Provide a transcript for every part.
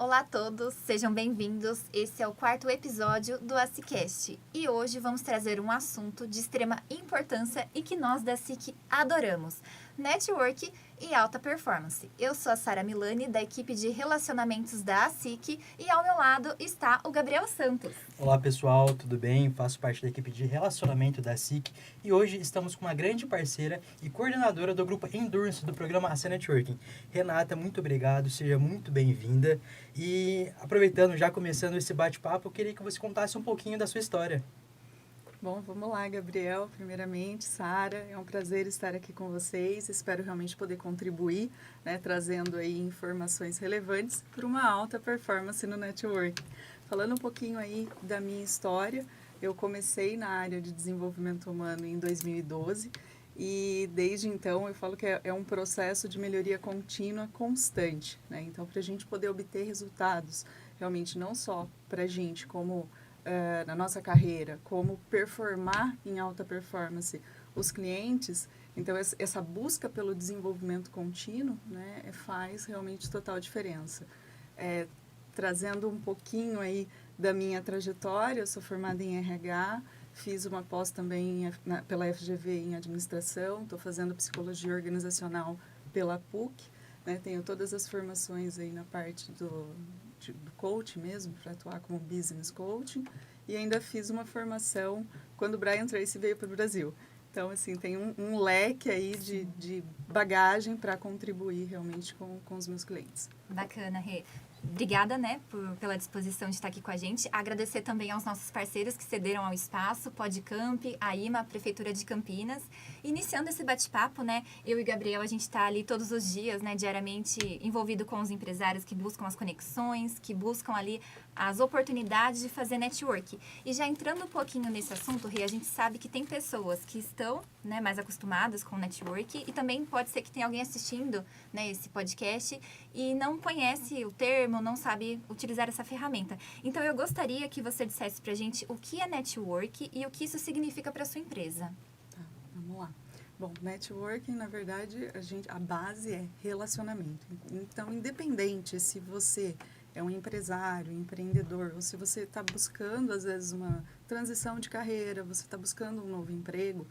Olá a todos, sejam bem-vindos. Esse é o 4º episódio do ACICast e hoje vamos trazer um assunto de extrema importância e que nós da SIC adoramos: network e alta performance. Eu sou a Sara Milani, da equipe de relacionamentos da ACIC, e ao meu lado está o Gabriel Santos. Olá pessoal, tudo bem? Faço parte da equipe de relacionamento da SIC e hoje estamos com uma grande parceira e coordenadora do grupo Endurance do programa AC Networking. Renata, muito obrigado, seja muito bem-vinda. E aproveitando, já começando esse bate-papo, eu queria que você contasse um pouquinho da sua história. Bom, vamos lá, Gabriel. Primeiramente, Sara, é um prazer estar aqui com vocês. Espero realmente poder contribuir, trazendo aí informações relevantes para uma alta performance no network. Falando um pouquinho aí da minha história, eu comecei na área de desenvolvimento humano em 2012 e desde então eu falo que é um processo de melhoria contínua, constante, né? Então, para a gente poder obter resultados, realmente não só para a gente como na nossa carreira, como performar em alta performance os clientes, então essa busca pelo desenvolvimento contínuo, né, faz realmente total diferença. Trazendo um pouquinho aí da minha trajetória, eu sou formada em RH, fiz uma pós também pela FGV em administração, estou fazendo psicologia organizacional pela PUC, né, tenho todas as formações aí na parte do coach mesmo, para atuar como business coaching, e ainda fiz uma formação quando o Brian Tracy veio para o Brasil. Então, assim, tem um leque aí de bagagem para contribuir realmente com os meus clientes. Bacana, Rê. Obrigada, pela disposição de estar aqui com a gente. Agradecer também aos nossos parceiros que cederam ao espaço, Podcamp, a IMA, a Prefeitura de Campinas. Iniciando esse bate-papo, eu e Gabriel, a gente está ali todos os dias, diariamente envolvido com os empresários que buscam as conexões, que buscam ali as oportunidades de fazer network. E já entrando um pouquinho nesse assunto, Rê, a gente sabe que tem pessoas que estão mais acostumadas com network e também pode ser que tenha alguém assistindo esse podcast e não conhece o termo, não sabe utilizar essa ferramenta. Então, eu gostaria que você dissesse pra gente o que é network e o que isso significa para sua empresa. Tá, vamos lá. Bom, networking, na verdade, a base é relacionamento. Então, independente se você é um empresário, empreendedor, ou se você está buscando, às vezes, uma transição de carreira, você está buscando um novo emprego,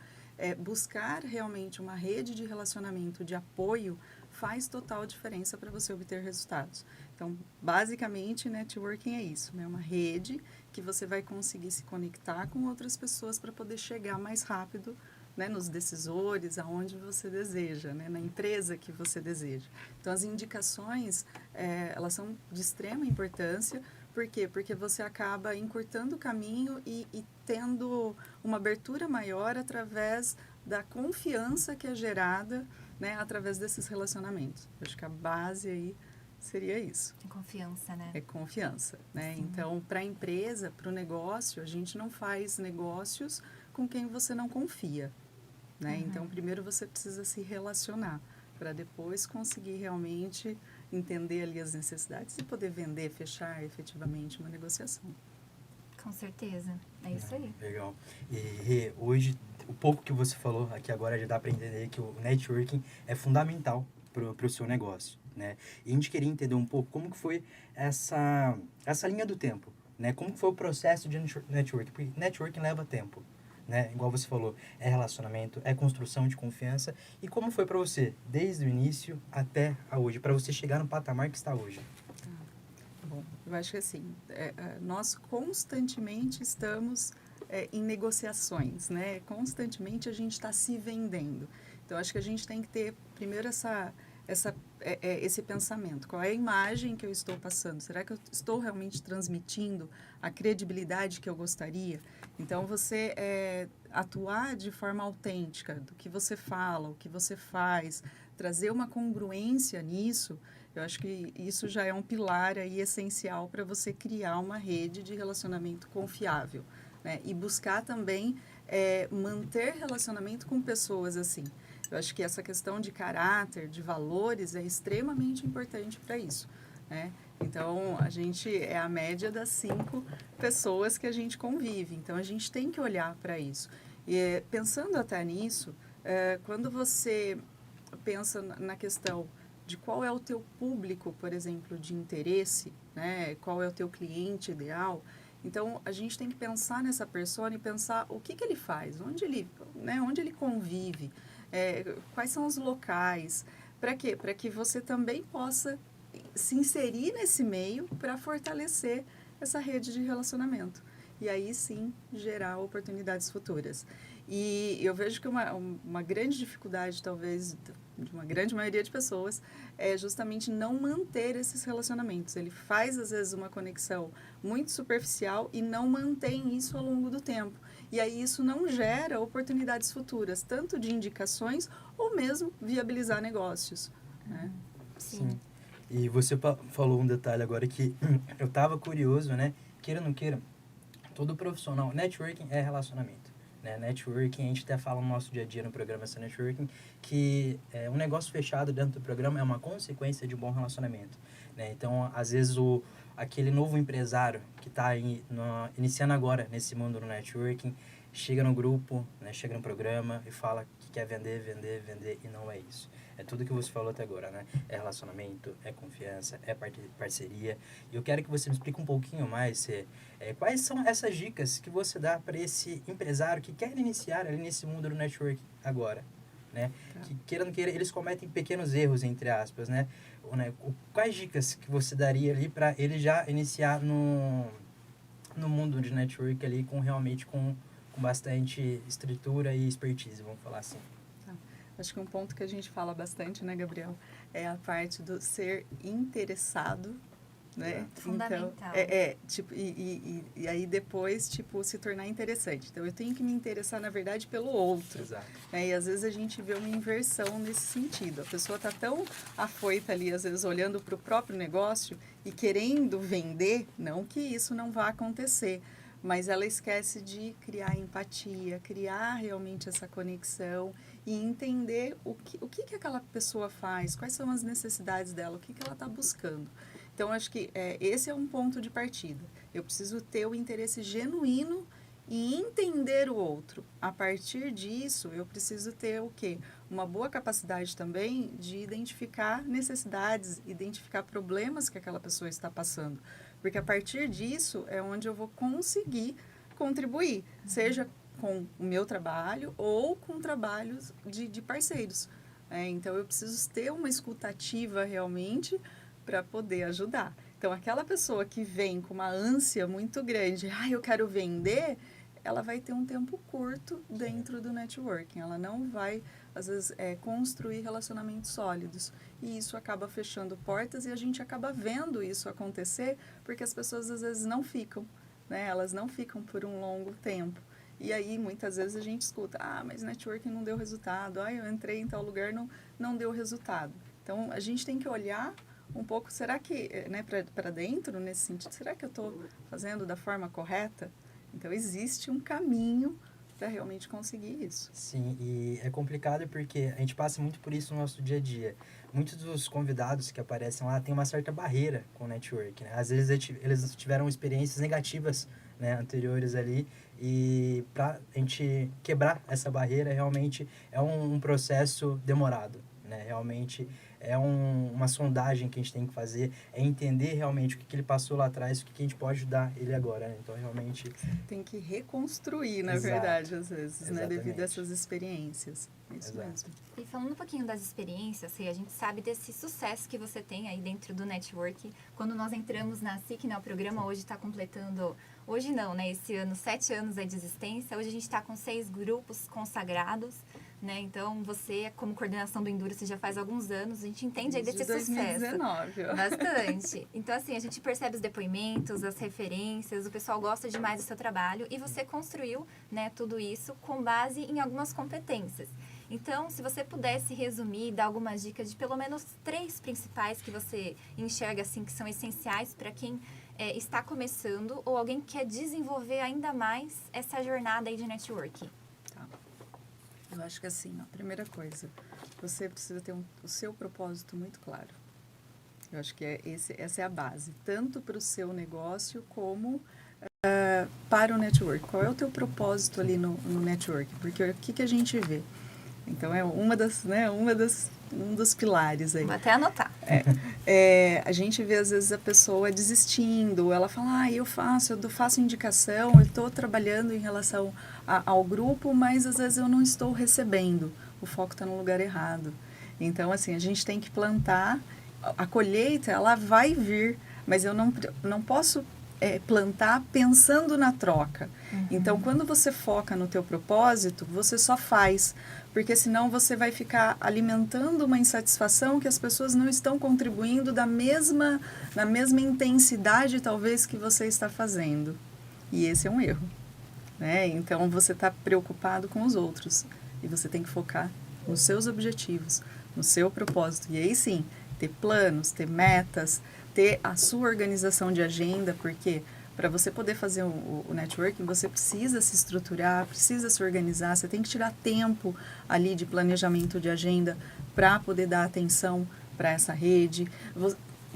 buscar realmente uma rede de relacionamento, de apoio, faz total diferença para você obter resultados. Então, basicamente, networking é isso, né? Uma rede que você vai conseguir se conectar com outras pessoas para poder chegar mais rápido, né, nos decisores, aonde você deseja, né, na empresa que você deseja. Então, as indicações, elas são de extrema importância. Por quê? Porque você acaba encurtando o caminho e tendo uma abertura maior através da confiança que é gerada, né, através desses relacionamentos. Eu acho que a base aí seria isso. É confiança, né? É confiança, né? Sim. Então, para a empresa, para o negócio, a gente não faz negócios com quem você não confia, né? Uhum. Então, primeiro você precisa se relacionar para depois conseguir realmente entender ali as necessidades e poder vender, fechar efetivamente uma negociação. Com certeza, é isso aí. Legal. E hoje, o pouco que você falou aqui agora já dá para entender que o networking é fundamental para o seu negócio, né? E a gente queria entender um pouco como que foi essa linha do tempo, né? Como que foi o processo de networking, porque networking leva tempo, né? Igual você falou, é relacionamento, é construção de confiança. E como foi para você, desde o início até hoje, para você chegar no patamar que está hoje? Bom, eu acho que assim, nós constantemente estamos em negociações, né? Constantemente a gente está se vendendo. Então, acho que a gente tem que ter, primeiro, esse pensamento. Qual é a imagem que eu estou passando? Será que eu estou realmente transmitindo a credibilidade que eu gostaria? Então, você atuar de forma autêntica do que você fala, o que você faz, trazer uma congruência nisso, eu acho que isso já é um pilar aí essencial para você criar uma rede de relacionamento confiável, né? E buscar também manter relacionamento com pessoas assim. Eu acho que essa questão de caráter, de valores, é extremamente importante para isso, né? Então, a gente é a média das 5 pessoas que a gente convive. Então, a gente tem que olhar para isso. E pensando até nisso, quando você pensa na questão de qual é o teu público, por exemplo, de interesse, né? Qual é o teu cliente ideal. Então, a gente tem que pensar nessa persona e pensar o que ele faz, onde ele convive, quais são os locais. Para quê? Para que você também possa se inserir nesse meio para fortalecer essa rede de relacionamento. E aí sim gerar oportunidades futuras. E eu vejo que uma grande dificuldade, talvez, de uma grande maioria de pessoas, é justamente não manter esses relacionamentos. Ele faz, às vezes, uma conexão muito superficial e não mantém isso ao longo do tempo. E aí isso não gera oportunidades futuras, tanto de indicações ou mesmo viabilizar negócios. Né? Sim. E você falou um detalhe agora que eu estava curioso, né? Queira ou não queira, todo profissional, networking é relacionamento. Né? Networking, a gente até fala no nosso dia a dia no programa essa networking, que um negócio fechado dentro do programa é uma consequência de um bom relacionamento. Né? Então, às vezes, aquele novo empresário que está iniciando agora nesse mundo do networking, chega no grupo, né? Chega no programa e fala que quer vender, e não é isso. É tudo que você falou até agora, né? É relacionamento, é confiança, é parceria. E eu quero que você me explique um pouquinho mais quais são essas dicas que você dá para esse empresário que quer iniciar ali nesse mundo do network agora, né? Tá. Que, queira ou não queira, eles cometem pequenos erros, entre aspas, né? Quais dicas que você daria ali para ele já iniciar no mundo de network ali realmente com bastante estrutura e expertise, vamos falar assim? Acho que um ponto que a gente fala bastante, né, Gabriel, é a parte do ser interessado, né? Fundamental. Então, e aí depois, se tornar interessante. Então, eu tenho que me interessar, na verdade, pelo outro. Exato. Né? E às vezes a gente vê uma inversão nesse sentido. A pessoa está tão afoita ali, às vezes, olhando para o próprio negócio e querendo vender, não que isso não vá acontecer, mas ela esquece de criar empatia, criar realmente essa conexão e entender o que aquela pessoa faz, quais são as necessidades dela, o que ela está buscando. Então, acho que esse é um ponto de partida. Eu preciso ter o interesse genuíno e entender o outro. A partir disso, eu preciso ter o quê? Uma boa capacidade também de identificar necessidades, identificar problemas que aquela pessoa está passando. Porque a partir disso é onde eu vou conseguir contribuir, seja com o meu trabalho ou com trabalhos de parceiros. Então, eu preciso ter uma escutativa realmente para poder ajudar. Então, aquela pessoa que vem com uma ânsia muito grande, eu quero vender, ela vai ter um tempo curto dentro do networking. Ela não vai, às vezes, construir relacionamentos sólidos. E isso acaba fechando portas e a gente acaba vendo isso acontecer porque as pessoas, às vezes, não ficam. Né? Elas não ficam por um longo tempo. E aí, muitas vezes, a gente escuta, mas networking não deu resultado. Eu entrei em tal lugar, não deu resultado. Então, a gente tem que olhar um pouco, será que, né, para dentro, nesse sentido, será que eu estou fazendo da forma correta? Então, existe um caminho para realmente conseguir isso. Sim, e é complicado porque a gente passa muito por isso no nosso dia a dia. Muitos dos convidados que aparecem lá têm uma certa barreira com o network, né? Às vezes eles tiveram experiências negativas, né, anteriores ali, e para a gente quebrar essa barreira realmente é um processo demorado, né? Realmente é uma sondagem que a gente tem que fazer, é entender realmente o que ele passou lá atrás, o que a gente pode ajudar ele agora, né? Então, realmente... Tem que reconstruir, na verdade, às vezes, né? Devido a essas experiências. Isso mesmo. E falando um pouquinho das experiências, a gente sabe desse sucesso que você tem aí dentro do network. Quando nós entramos na SIC, né, o programa hoje está completando... Hoje não, né? Esse ano, 7 anos aí de existência. Hoje a gente está com 6 grupos consagrados, né? Então, você, como coordenação do Endurance, já faz alguns anos, a gente entende aí desse sucesso. 2019. Bastante. Então, assim, a gente percebe os depoimentos, as referências, o pessoal gosta demais do seu trabalho e você construiu, né, tudo isso com base em algumas competências. Então, se você pudesse resumir, dar algumas dicas de pelo menos 3 principais que você enxerga, assim, que são essenciais para quem está começando ou alguém que quer desenvolver ainda mais essa jornada aí de networking. Tá. Eu acho que assim, a primeira coisa, você precisa ter o seu propósito muito claro. Eu acho que essa é a base, tanto para o seu negócio como para o network. Qual é o teu propósito ali no network? Porque o que a gente vê? Então, é um dos pilares aí. Vou até anotar A gente vê às vezes a pessoa desistindo, ela fala, eu faço indicação, eu estou trabalhando em relação ao grupo, mas às vezes eu não estou recebendo, o foco está no lugar errado. Então, assim, a gente tem que plantar, a colheita, ela vai vir, mas eu não posso plantar pensando na troca. Uhum. Então, quando você foca no teu propósito, você só faz, porque senão você vai ficar alimentando uma insatisfação que as pessoas não estão contribuindo na mesma intensidade, talvez, que você está fazendo. E esse é um erro, né? Então, você está preocupado com os outros e você tem que focar nos seus objetivos, no seu propósito. E aí, sim, ter planos, ter metas, ter a sua organização de agenda, porque para você poder fazer o networking, você precisa se estruturar, precisa se organizar, você tem que tirar tempo ali de planejamento de agenda para poder dar atenção para essa rede.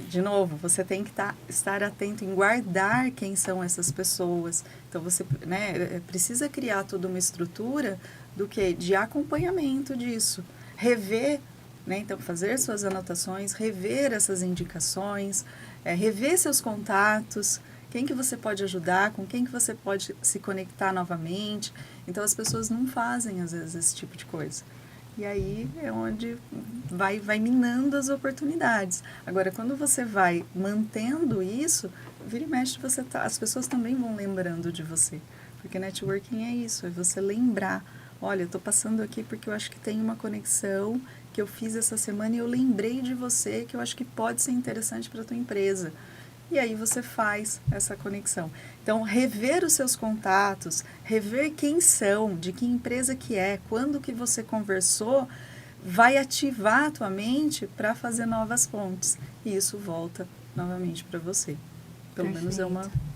De novo, você tem que estar atento em guardar quem são essas pessoas. Então, você precisa criar toda uma estrutura de acompanhamento disso. Rever, então fazer suas anotações, rever essas indicações, rever seus contatos, quem que você pode ajudar, com quem que você pode se conectar novamente. Então, as pessoas não fazem, às vezes, esse tipo de coisa. E aí é onde vai minando as oportunidades. Agora, quando você vai mantendo isso, vira e mexe, as pessoas também vão lembrando de você. Porque networking é isso, é você lembrar. Olha, eu estou passando aqui porque eu acho que tem uma conexão que eu fiz essa semana e eu lembrei de você, que eu acho que pode ser interessante para a tua empresa. E aí você faz essa conexão. Então, rever os seus contatos, rever quem são, de que empresa que é, quando que você conversou, vai ativar a tua mente para fazer novas pontes. E isso volta novamente para você. Pelo menos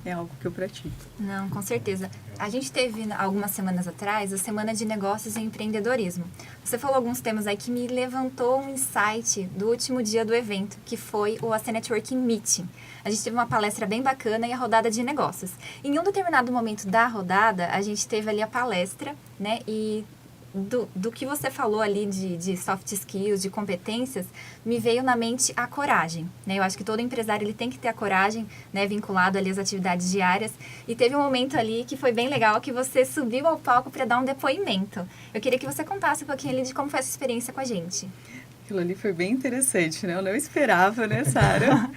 é algo que eu pratico. Não, com certeza. A gente teve, algumas semanas atrás, a Semana de Negócios e Empreendedorismo. Você falou alguns temas aí que me levantou um insight do último dia do evento, que foi o AC Networking Meeting. A gente teve uma palestra bem bacana e a rodada de negócios. Em um determinado momento da rodada, a gente teve ali a palestra, né? E do que você falou ali de soft skills, de competências, me veio na mente a coragem, né? Eu acho que todo empresário ele tem que ter a coragem, né, vinculado ali às atividades diárias. E teve um momento ali que foi bem legal, que você subiu ao palco para dar um depoimento. Eu queria que você contasse um pouquinho ali de como foi essa experiência com a gente. Aquilo ali foi bem interessante, né? Eu não esperava, né, Sara?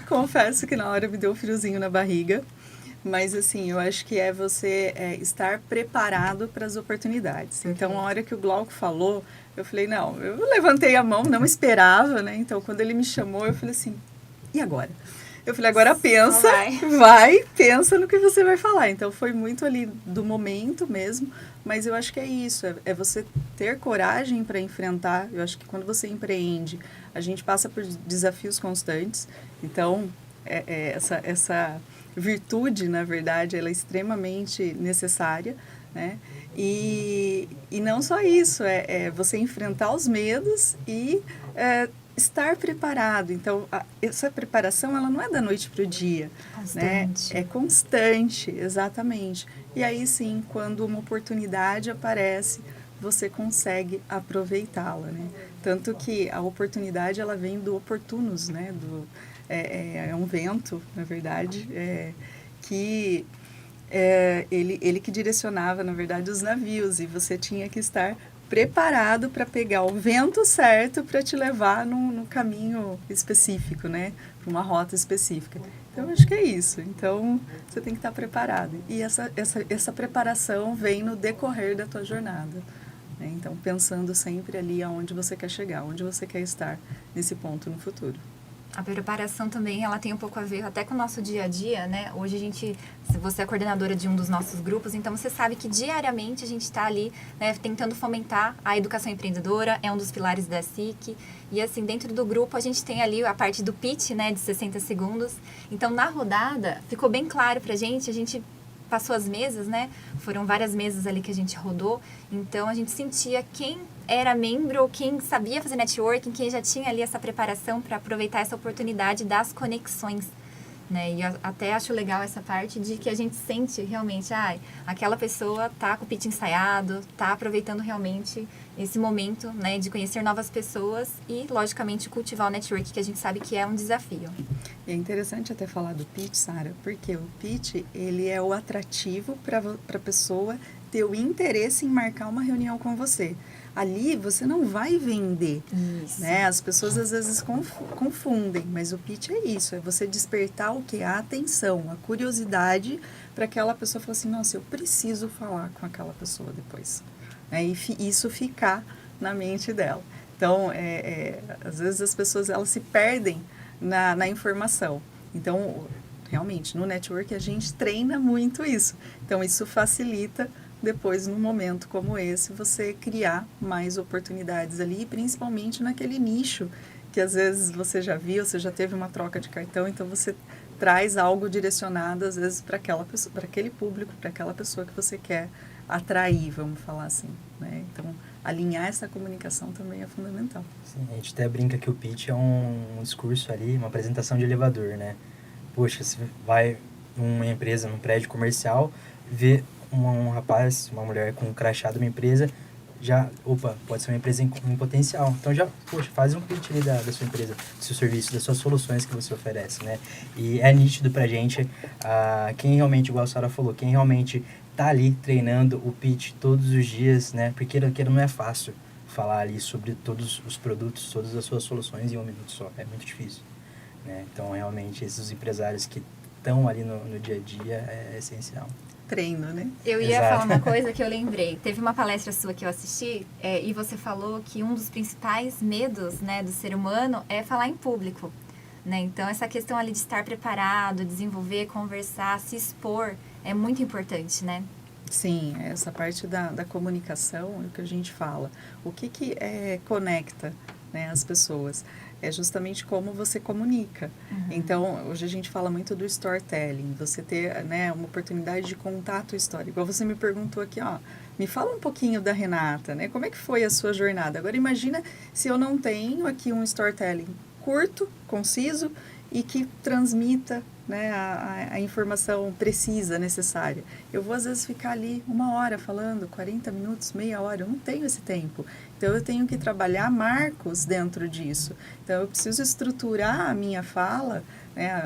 Confesso que na hora me deu um friozinho na barriga. Mas, assim, eu acho que você estar preparado para as oportunidades. Então, a hora que o Glauco falou, eu falei, não, eu levantei a mão, não esperava, né? Então, quando ele me chamou, eu falei assim, e agora? Eu falei, agora pensa, pensa no que você vai falar. Então, foi muito ali do momento mesmo, mas eu acho que é isso, é você ter coragem para enfrentar. Eu acho que quando você empreende, a gente passa por desafios constantes. Então, essa virtude, na verdade, ela é extremamente necessária, né? E não só isso, é você enfrentar os medos e estar preparado. Então, essa preparação, ela não é da noite para o dia, Constante. né? É constante, exatamente. E aí, sim, quando uma oportunidade aparece, você consegue aproveitá-la, né? Tanto que a oportunidade, ela vem do oportunus, né? É um vento, na verdade, que ele que direcionava, na verdade, os navios, e você tinha que estar preparado para pegar o vento certo para te levar num caminho específico, né? Para uma rota específica. Então, eu acho que é isso. Então, você tem que estar preparado. E essa preparação vem no decorrer da tua jornada, né? Então, pensando sempre ali aonde você quer chegar, onde você quer estar nesse ponto no futuro. A preparação também, ela tem um pouco a ver até com o nosso dia a dia, né? Hoje você é coordenadora de um dos nossos grupos, então você sabe que diariamente a gente está ali, né, tentando fomentar a educação empreendedora, é um dos pilares da SIC. E assim, dentro do grupo a gente tem ali a parte do pitch, né, de 60 segundos. Então, na rodada, ficou bem claro pra gente, a gente passou as mesas, né? Foram várias mesas ali que a gente rodou, então a gente sentia quem era membro, quem sabia fazer networking, quem já tinha ali essa preparação para aproveitar essa oportunidade das conexões, né? E até acho legal essa parte de que a gente sente realmente, aquela pessoa tá com o pitch ensaiado, tá aproveitando realmente esse momento, né, de conhecer novas pessoas e, logicamente, cultivar o network, que a gente sabe que é um desafio. E é interessante até falar do pitch, Sara, porque o pitch, ele é o atrativo para a pessoa ter o interesse em marcar uma reunião com você. Ali você não vai vender, Isso. né? As pessoas às vezes confundem, mas o pitch é isso, é você despertar o que? A atenção, a curiosidade para aquela pessoa falar assim, nossa, eu preciso falar com aquela pessoa depois. Né? E isso ficar na mente dela. Então, às vezes as pessoas elas se perdem na informação. Então, realmente, no network a gente treina muito isso. Então, isso facilita depois, num momento como esse, você criar mais oportunidades ali, principalmente naquele nicho que às vezes você já viu, você já teve uma troca de cartão, então você traz algo direcionado, às vezes, para aquela pessoa, para aquele público, para aquela pessoa que você quer atrair, vamos falar assim, né? Então, alinhar essa comunicação também é fundamental. Sim, a gente até brinca que o pitch é um discurso ali, uma apresentação de elevador, né? Poxa, você vai numa empresa, num prédio comercial, vê um rapaz, uma mulher com um crachá de uma empresa, pode ser uma empresa em potencial. Então faz um pitch ali da sua empresa, do seu serviço, das suas soluções que você oferece, né? E é nítido pra gente, quem realmente, igual a Sara falou, quem realmente tá ali treinando o pitch todos os dias, né? Porque não é fácil falar ali sobre todos os produtos, todas as suas soluções em um minuto só. É muito difícil, né? Então, realmente, esses empresários que estão ali no dia a dia é essencial. Treino, né? Eu ia Exato. falar uma coisa que eu lembrei. Teve uma palestra sua que eu assisti e você falou que um dos principais medos, né, do ser humano é falar em público, né? Então, essa questão ali de estar preparado, desenvolver, conversar, se expor, é muito importante, né? Sim, essa parte da comunicação é o que a gente fala. O que conecta, né, as pessoas? É justamente como você comunica. Uhum. Então, hoje a gente fala muito do storytelling, você ter, né, uma oportunidade de contar a tua história. Igual você me perguntou aqui, me fala um pouquinho da Renata, né? Como é que foi a sua jornada? Agora, imagina se eu não tenho aqui um storytelling curto, conciso e que transmita, né, a informação precisa, necessária. Eu vou, às vezes, ficar ali 1 hora falando, 40 minutos, meia hora, eu não tenho esse tempo. Então, eu tenho que trabalhar marcos dentro disso. Então, eu preciso estruturar a minha fala, né,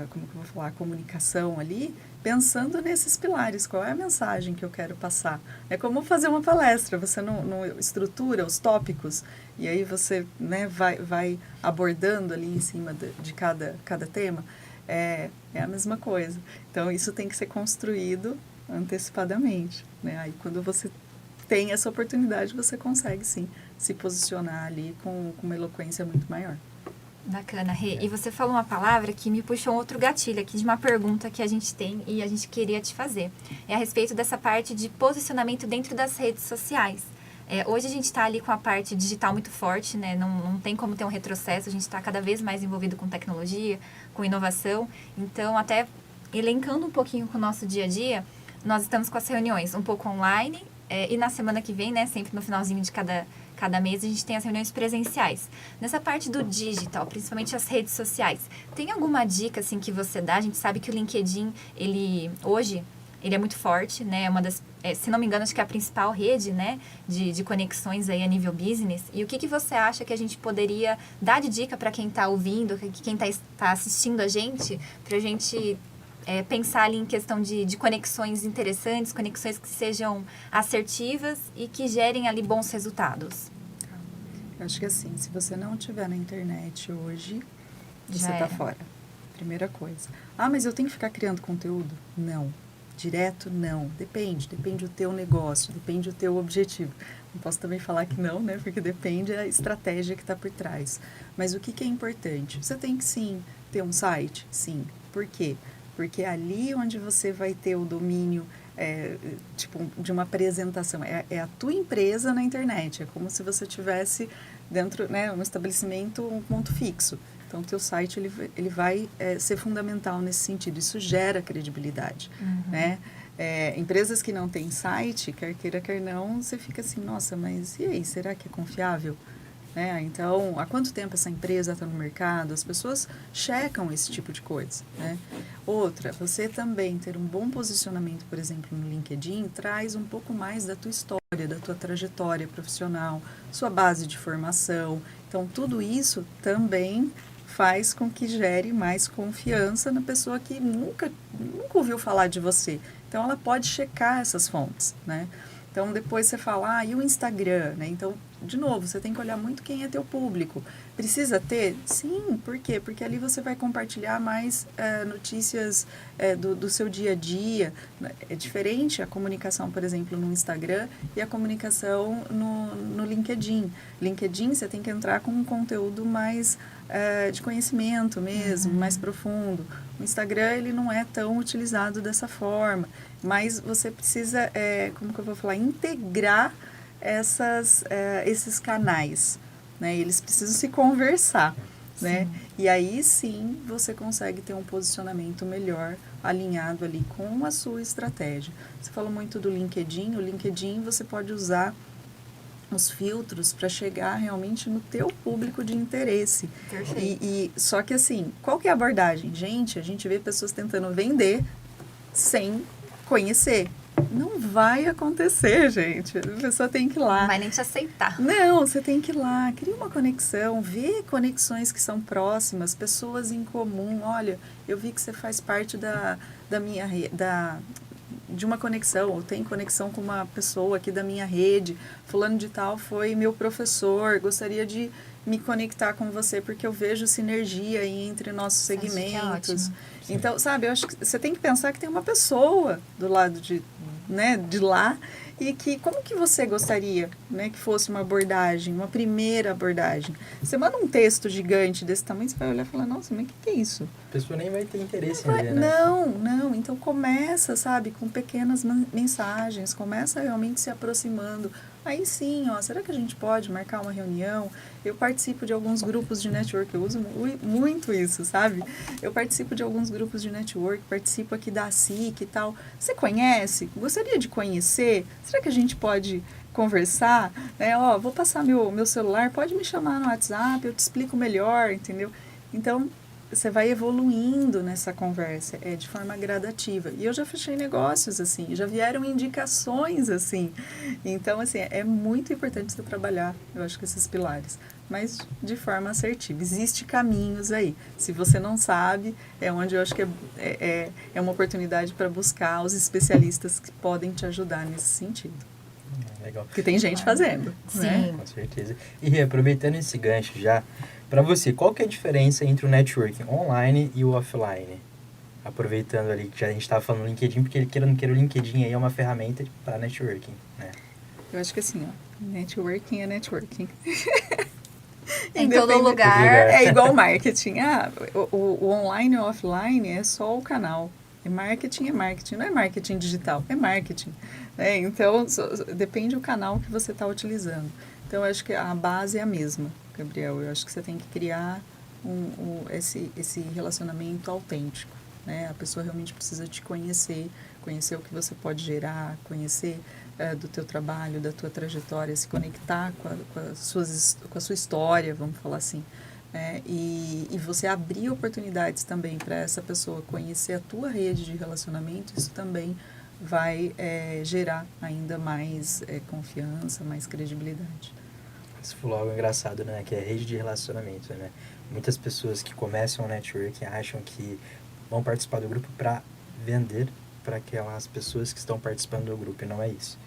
como que eu vou falar, a comunicação ali, pensando nesses pilares, qual é a mensagem que eu quero passar. É como fazer uma palestra, você não estrutura os tópicos e aí você, né, vai abordando ali em cima de cada tema, é a mesma coisa. Então, isso tem que ser construído antecipadamente, né? Aí, quando você tem essa oportunidade, você consegue, sim, se posicionar ali com uma eloquência muito maior. Bacana, Rê. E você falou uma palavra que me puxou um outro gatilho aqui de uma pergunta que a gente tem e a gente queria te fazer. É a respeito dessa parte de posicionamento dentro das redes sociais. Hoje a gente está ali com a parte digital muito forte, né? Não tem como ter um retrocesso, a gente está cada vez mais envolvido com tecnologia, com inovação. Então, até elencando um pouquinho com o nosso dia a dia, nós estamos com as reuniões um pouco online e na semana que vem, né? Sempre no finalzinho de cada mês a gente tem as reuniões presenciais. Nessa parte do digital, principalmente as redes sociais, tem alguma dica assim que você dá? A gente sabe que o LinkedIn, hoje é muito forte, né? É uma das, se não me engano, acho que é a principal rede, né, de conexões aí a nível business. E o que você acha que a gente poderia dar de dica para quem está ouvindo, quem está assistindo a gente, para a gente pensar ali em questão de conexões interessantes, conexões que sejam assertivas e que gerem ali bons resultados? Eu acho que assim, se você não estiver na internet hoje, você Já está era. fora. Primeira coisa. Mas eu tenho que ficar criando conteúdo? Não. Direto, não. Depende do teu negócio, depende do teu objetivo. Não posso também falar que não, né? Porque depende da estratégia que está por trás. Mas o que é importante? Você tem que, sim, ter um site? Sim. Por quê? Porque é ali onde você vai ter o domínio de uma apresentação. É a tua empresa na internet. É como se você tivesse dentro, né, um estabelecimento, um ponto fixo. Então, o teu site ele vai ser fundamental nesse sentido. Isso gera credibilidade, né? Empresas que não têm site, quer queira, quer não, você fica assim, nossa, mas e aí, será que é confiável? né? Então, há quanto tempo essa empresa está no mercado? As pessoas checam esse tipo de coisa, né? Outra, você também ter um bom posicionamento, por exemplo, no LinkedIn, traz um pouco mais da tua história, da tua trajetória profissional, sua base de formação. Então, tudo isso também faz com que gere mais confiança na pessoa que nunca ouviu falar de você. Então, ela pode checar essas fontes, né? Então, depois você fala, e o Instagram, né? Então, de novo, você tem que olhar muito quem é teu público. Precisa ter? Sim, por quê? Porque ali você vai compartilhar mais notícias do seu dia a dia. É diferente a comunicação, por exemplo, no Instagram e a comunicação no LinkedIn. LinkedIn, você tem que entrar com um conteúdo mais de conhecimento mesmo, mais profundo. O Instagram, ele não é tão utilizado dessa forma, mas você precisa, como que eu vou falar, integrar esses canais, né? Eles precisam se conversar, né? E aí sim você consegue ter um posicionamento melhor alinhado ali com a sua estratégia. Você falou muito do LinkedIn. O LinkedIn você pode usar os filtros para chegar realmente no teu público de interesse. Perfeito. Só que assim, qual que é a abordagem? Gente, a gente vê pessoas tentando vender sem conhecer. Não vai acontecer, gente. A pessoa tem que ir lá. Não vai nem te aceitar. Não, você tem que ir lá, cria uma conexão, vê conexões que são próximas, pessoas em comum. Olha, eu vi que você faz parte de uma conexão, ou tem conexão com uma pessoa aqui da minha rede, fulano de tal foi meu professor, gostaria de me conectar com você porque eu vejo sinergia aí entre nossos segmentos. Então, sabe, eu acho que você tem que pensar que tem uma pessoa do lado de lá e que como que você gostaria, né, que fosse uma abordagem, uma primeira abordagem. Você manda um texto gigante desse tamanho, você vai olhar e falar, nossa, mas o que é isso? A pessoa nem vai ter interesse em ler, né? Não. Então começa, sabe, com pequenas mensagens, começa realmente se aproximando. Aí sim, ó, será que a gente pode marcar uma reunião? Eu participo de alguns grupos de network, eu uso muito isso, sabe? Eu participo de alguns grupos de network, participo aqui da SIC e tal. Você conhece? Gostaria de conhecer? Será que a gente pode conversar? Vou passar meu celular, pode me chamar no WhatsApp, eu te explico melhor, entendeu? Então, você vai evoluindo nessa conversa, de forma gradativa. E eu já fechei negócios assim, já vieram indicações assim. Então, assim, é muito importante você trabalhar, eu acho que esses pilares, mas de forma assertiva. Existem caminhos aí. Se você não sabe, é onde eu acho que é uma oportunidade para buscar os especialistas que podem te ajudar nesse sentido. Legal. Porque tem gente fazendo, né? Sim. Com certeza. E aproveitando esse gancho já, para você, qual que é a diferença entre o networking online e o offline? Aproveitando ali que já a gente estava falando do LinkedIn, porque queira ou não queira, o LinkedIn aí é uma ferramenta para networking, né? Eu acho que assim, networking é networking. Em todo lugar. É igual marketing. O online e o offline é só o canal. Marketing, não é marketing digital, é marketing. Então, depende do canal que você está utilizando. Então, eu acho que a base é a mesma, Gabriel. Eu acho que você tem que criar esse relacionamento autêntico. Né? A pessoa realmente precisa te conhecer o que você pode gerar, conhecer do teu trabalho, da tua trajetória, se conectar com a sua história, vamos falar assim. E você abrir oportunidades também para essa pessoa conhecer a tua rede de relacionamento, isso também vai gerar ainda mais confiança, mais credibilidade. Você falou algo engraçado, né? Que é rede de relacionamento, né? Muitas pessoas que começam o networking acham que vão participar do grupo para vender para aquelas pessoas que estão participando do grupo, e não é isso.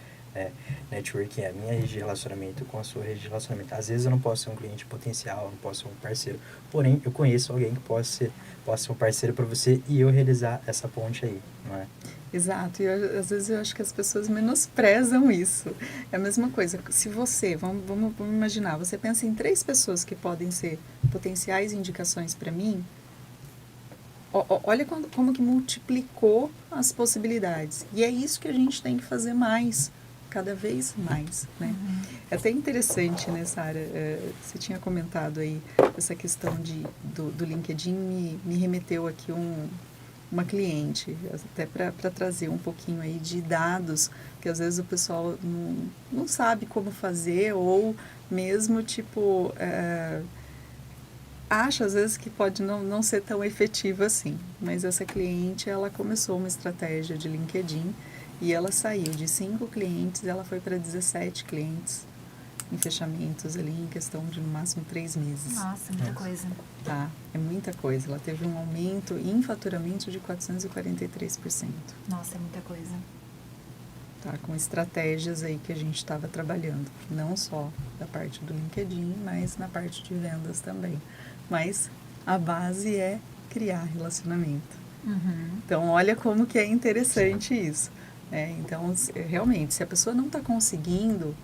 Networking é a minha rede de relacionamento com a sua rede de relacionamento. Às vezes eu não posso ser um cliente potencial, não posso ser um parceiro, porém eu conheço alguém que possa ser um parceiro para você e eu realizar essa ponte aí, não é? Exato, e às vezes eu acho que as pessoas menosprezam isso. É a mesma coisa, se você, vamos imaginar, você pensa em 3 pessoas que podem ser potenciais indicações para mim, olha como que multiplicou as possibilidades. E é isso que a gente tem que fazer mais, cada vez mais, né? É até interessante nessa área, você tinha comentado aí, essa questão do LinkedIn me remeteu aqui uma cliente, até para trazer um pouquinho aí de dados, que às vezes o pessoal não sabe como fazer ou mesmo, tipo, acho às vezes que pode não ser tão efetiva assim, mas essa cliente, ela começou uma estratégia de LinkedIn e ela saiu de 5 clientes, ela foi para 17 clientes em fechamentos ali em questão de no máximo 3 meses. Nossa, muita coisa. Tá, é muita coisa. Ela teve um aumento em faturamento de 443%. Nossa, é muita coisa. Tá, com estratégias aí que a gente estava trabalhando, não só da parte do LinkedIn, mas na parte de vendas também. Mas a base é criar relacionamento. Uhum. Então, olha como que é interessante isso. Então, realmente, se a pessoa não está conseguindo,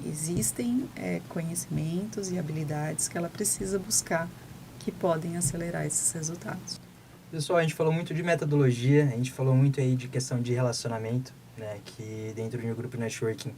existem conhecimentos e habilidades que ela precisa buscar que podem acelerar esses resultados. Pessoal, a gente falou muito de metodologia, a gente falou muito aí de questão de relacionamento, né? Que dentro de um grupo de networking,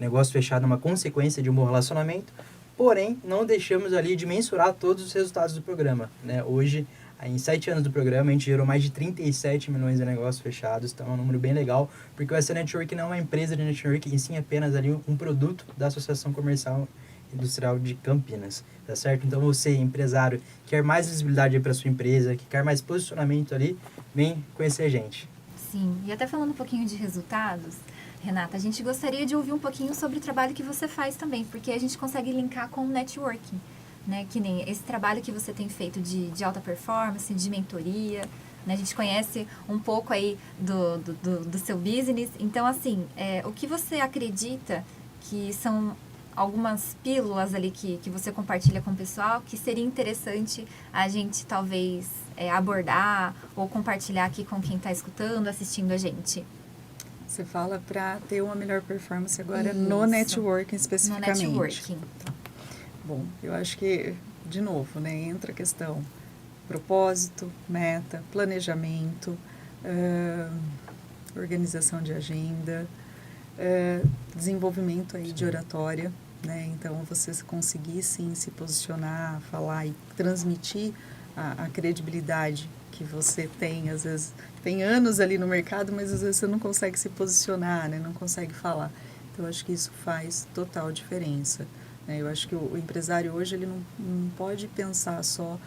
negócio fechado é uma consequência de um bom relacionamento, porém, não deixamos ali de mensurar todos os resultados do programa, né? Hoje, em 7 anos do programa, a gente gerou mais de 37 milhões de negócios fechados, então é um número bem legal, porque o SC Network não é uma empresa de networking, e sim apenas ali um produto da Associação Comercial Industrial de Campinas, tá certo? Então você, empresário, quer mais visibilidade para sua empresa, que quer mais posicionamento ali, vem conhecer a gente. Sim, e até falando um pouquinho de resultados, Renata, a gente gostaria de ouvir um pouquinho sobre o trabalho que você faz também, porque a gente consegue linkar com o networking, né? Que nem esse trabalho que você tem feito de alta performance, de mentoria, né? A gente conhece um pouco aí do seu business. Então, assim, o que você acredita que são algumas pílulas ali que você compartilha com o pessoal que seria interessante a gente talvez abordar ou compartilhar aqui com quem está escutando, assistindo a gente? Você fala para ter uma melhor performance agora Isso. no networking especificamente. No networking. Bom, eu acho que, de novo, né, entra a questão propósito, meta, planejamento, organização de agenda, desenvolvimento aí de oratória, né? Então, você conseguir, sim, se posicionar, falar e transmitir a credibilidade que você tem, às vezes, tem anos ali no mercado, mas às vezes você não consegue se posicionar, né? Não consegue falar. Então, eu acho que isso faz total diferença. Eu acho que o empresário hoje ele não pode pensar só,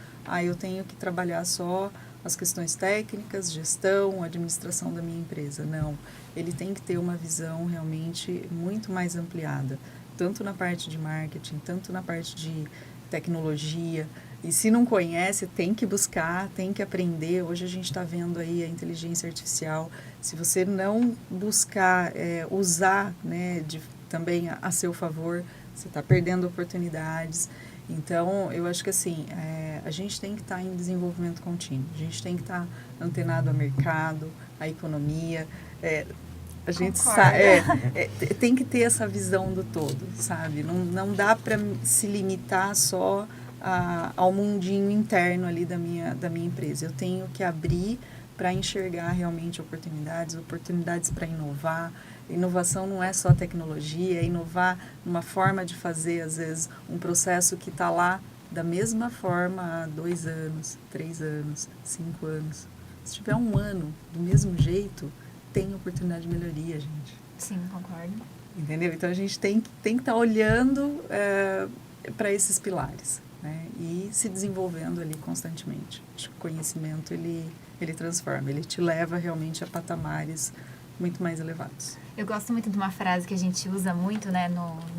eu tenho que trabalhar só as questões técnicas, gestão, administração da minha empresa. Não, ele tem que ter uma visão realmente muito mais ampliada, tanto na parte de marketing, tanto na parte de tecnologia. E se não conhece, tem que buscar, tem que aprender. Hoje a gente está vendo aí a inteligência artificial. Se você não buscar usar, né, também a seu favor, você está perdendo oportunidades. Então, eu acho que assim, a gente tem que estar em desenvolvimento contínuo. A gente tem que estar antenado ao mercado, à economia. A gente tem que ter essa visão do todo, sabe? Não dá para se limitar só ao mundinho interno ali da minha empresa. Eu tenho que abrir para enxergar realmente oportunidades para inovar. Inovação não é só tecnologia, é inovar uma forma de fazer, às vezes, um processo que está lá da mesma forma há 2 anos, 3 anos, 5 anos. Se tiver 1 ano do mesmo jeito, tem oportunidade de melhoria, gente. Sim, concordo. Entendeu? Então, a gente tem que estar olhando para esses pilares, né? E se desenvolvendo ali constantemente. Acho que o conhecimento, ele transforma, ele te leva realmente a patamares muito mais elevados. Eu gosto muito de uma frase que a gente usa muito, né,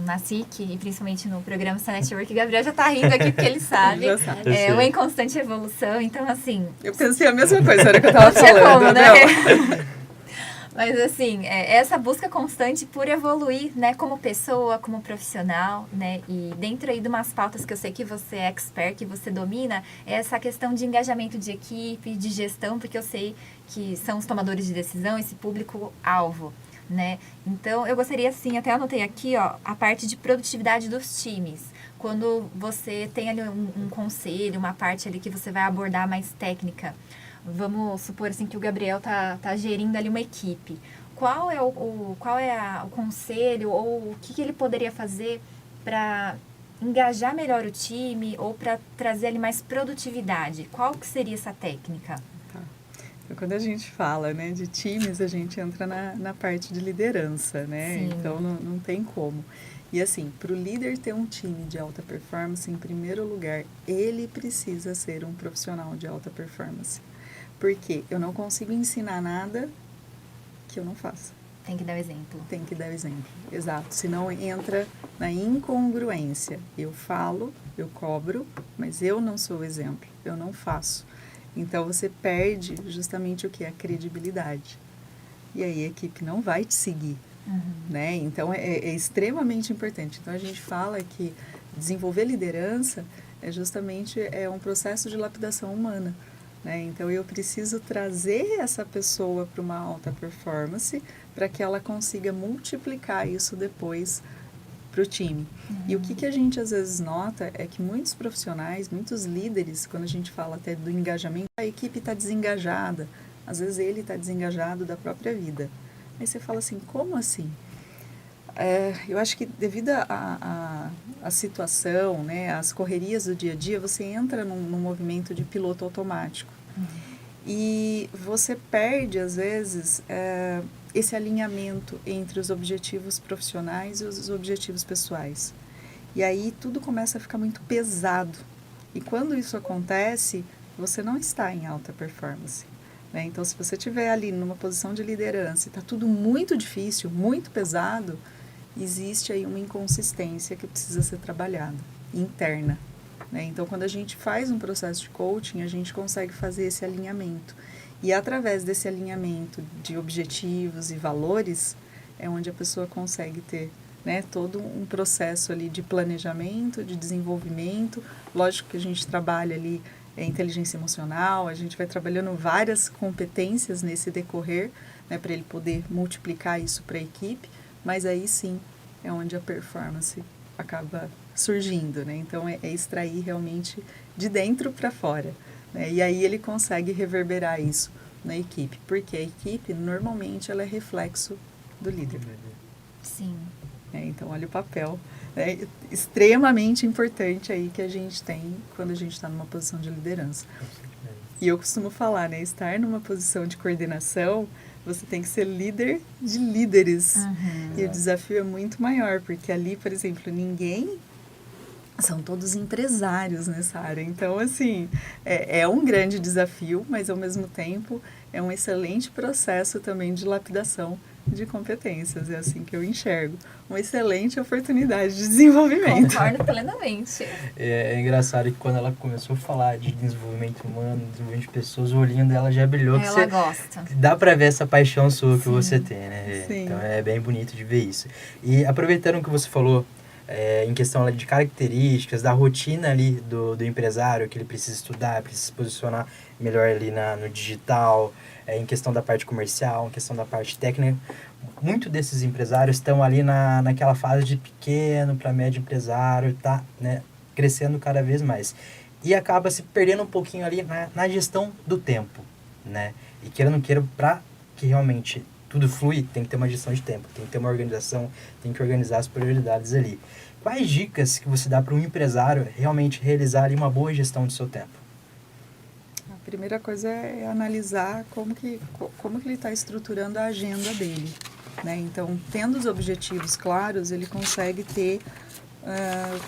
na SIC e principalmente no programa Star Network. O Gabriel já tá rindo aqui porque ele sabe. Já sabe. O em constante evolução. Então, assim... Eu pensei a mesma coisa na hora que eu tava falando. Como, né? Mas, assim, essa busca constante por evoluir, né, como pessoa, como profissional, né, e dentro aí de umas pautas que eu sei que você é expert, que você domina, é essa questão de engajamento de equipe, de gestão, porque eu sei que são os tomadores de decisão, esse público-alvo, né. Então, eu gostaria, assim, até anotei aqui, ó, a parte de produtividade dos times. Quando você tem ali um conselho, uma parte ali que você vai abordar mais técnica. Vamos supor assim que o Gabriel tá gerindo ali uma equipe. Qual é o conselho ou o que ele poderia fazer para engajar melhor o time ou para trazer ali mais produtividade? Qual que seria essa técnica? Tá. Então, quando a gente fala, né, de times, a gente entra na parte de liderança, né? Sim. Então, não tem como. E assim, para o líder ter um time de alta performance, em primeiro lugar, ele precisa ser um profissional de alta performance. Porque eu não consigo ensinar nada que eu não faça. Tem que dar o exemplo. Tem que dar o exemplo, exato. Senão entra na incongruência. Eu falo, eu cobro, mas eu não sou o exemplo, eu não faço. Então você perde justamente o que? A credibilidade. E aí a equipe não vai te seguir. Né? Então é extremamente importante. Então a gente fala que desenvolver liderança é justamente um processo de lapidação humana. Né? Então eu preciso trazer essa pessoa para uma alta performance para que ela consiga multiplicar isso depois para o time. E o que a gente às vezes nota é que muitos profissionais, muitos líderes, quando a gente fala até do engajamento, a equipe está desengajada. Às vezes ele está desengajado da própria vida. Aí você fala assim, como assim? Eu acho que devido à situação, né, às correrias do dia a dia, você entra num movimento de piloto automático. E você perde, às vezes, esse alinhamento entre os objetivos profissionais e os objetivos pessoais. E aí tudo começa a ficar muito pesado. E quando isso acontece, você não está em alta performance. Né? Então, se você estiver ali numa posição de liderança e está tudo muito difícil, muito pesado, existe aí uma inconsistência que precisa ser trabalhada, interna. Né? Então, quando a gente faz um processo de coaching, a gente consegue fazer esse alinhamento. E através desse alinhamento de objetivos e valores, é onde a pessoa consegue ter, né, todo um processo ali de planejamento, de desenvolvimento. Lógico que a gente trabalha ali inteligência emocional, a gente vai trabalhando várias competências nesse decorrer, né, para ele poder multiplicar isso para a equipe, mas aí sim é onde a performance acaba surgindo, né? Então é extrair realmente de dentro para fora, né? E aí ele consegue reverberar isso na equipe, porque a equipe normalmente ela é reflexo do líder. Sim. Então olha o papel extremamente importante aí que a gente tem quando a gente está numa posição de liderança. E eu costumo falar, né, estar numa posição de coordenação, você tem que ser líder de líderes. E o desafio é muito maior, porque ali, por exemplo, são todos empresários nessa área. Então, assim, é um grande desafio, mas ao mesmo tempo é um excelente processo também de lapidação de competências. É assim que eu enxergo. Uma excelente oportunidade de desenvolvimento. Concordo plenamente. É engraçado que quando ela começou a falar de desenvolvimento humano, desenvolvimento de pessoas, o olhinho dela já brilhou. Ela gosta. Dá pra ver essa paixão sua que Sim. você tem, né? Sim. Então é bem bonito de ver isso. E aproveitando o que você falou, em questão de características, da rotina ali do empresário, que ele precisa estudar, precisa se posicionar melhor ali no digital, em questão da parte comercial, em questão da parte técnica. Muitos desses empresários estão ali naquela fase de pequeno para médio empresário, tá, né, crescendo cada vez mais. E acaba se perdendo um pouquinho ali na gestão do tempo, né? E queira ou não queira, para que realmente tudo flui, tem que ter uma gestão de tempo, tem que ter uma organização, tem que organizar as prioridades ali. Quais dicas que você dá para um empresário realmente realizar ali uma boa gestão do seu tempo? A primeira coisa é analisar como que ele está estruturando a agenda dele. Né? Então, tendo os objetivos claros, ele consegue ter,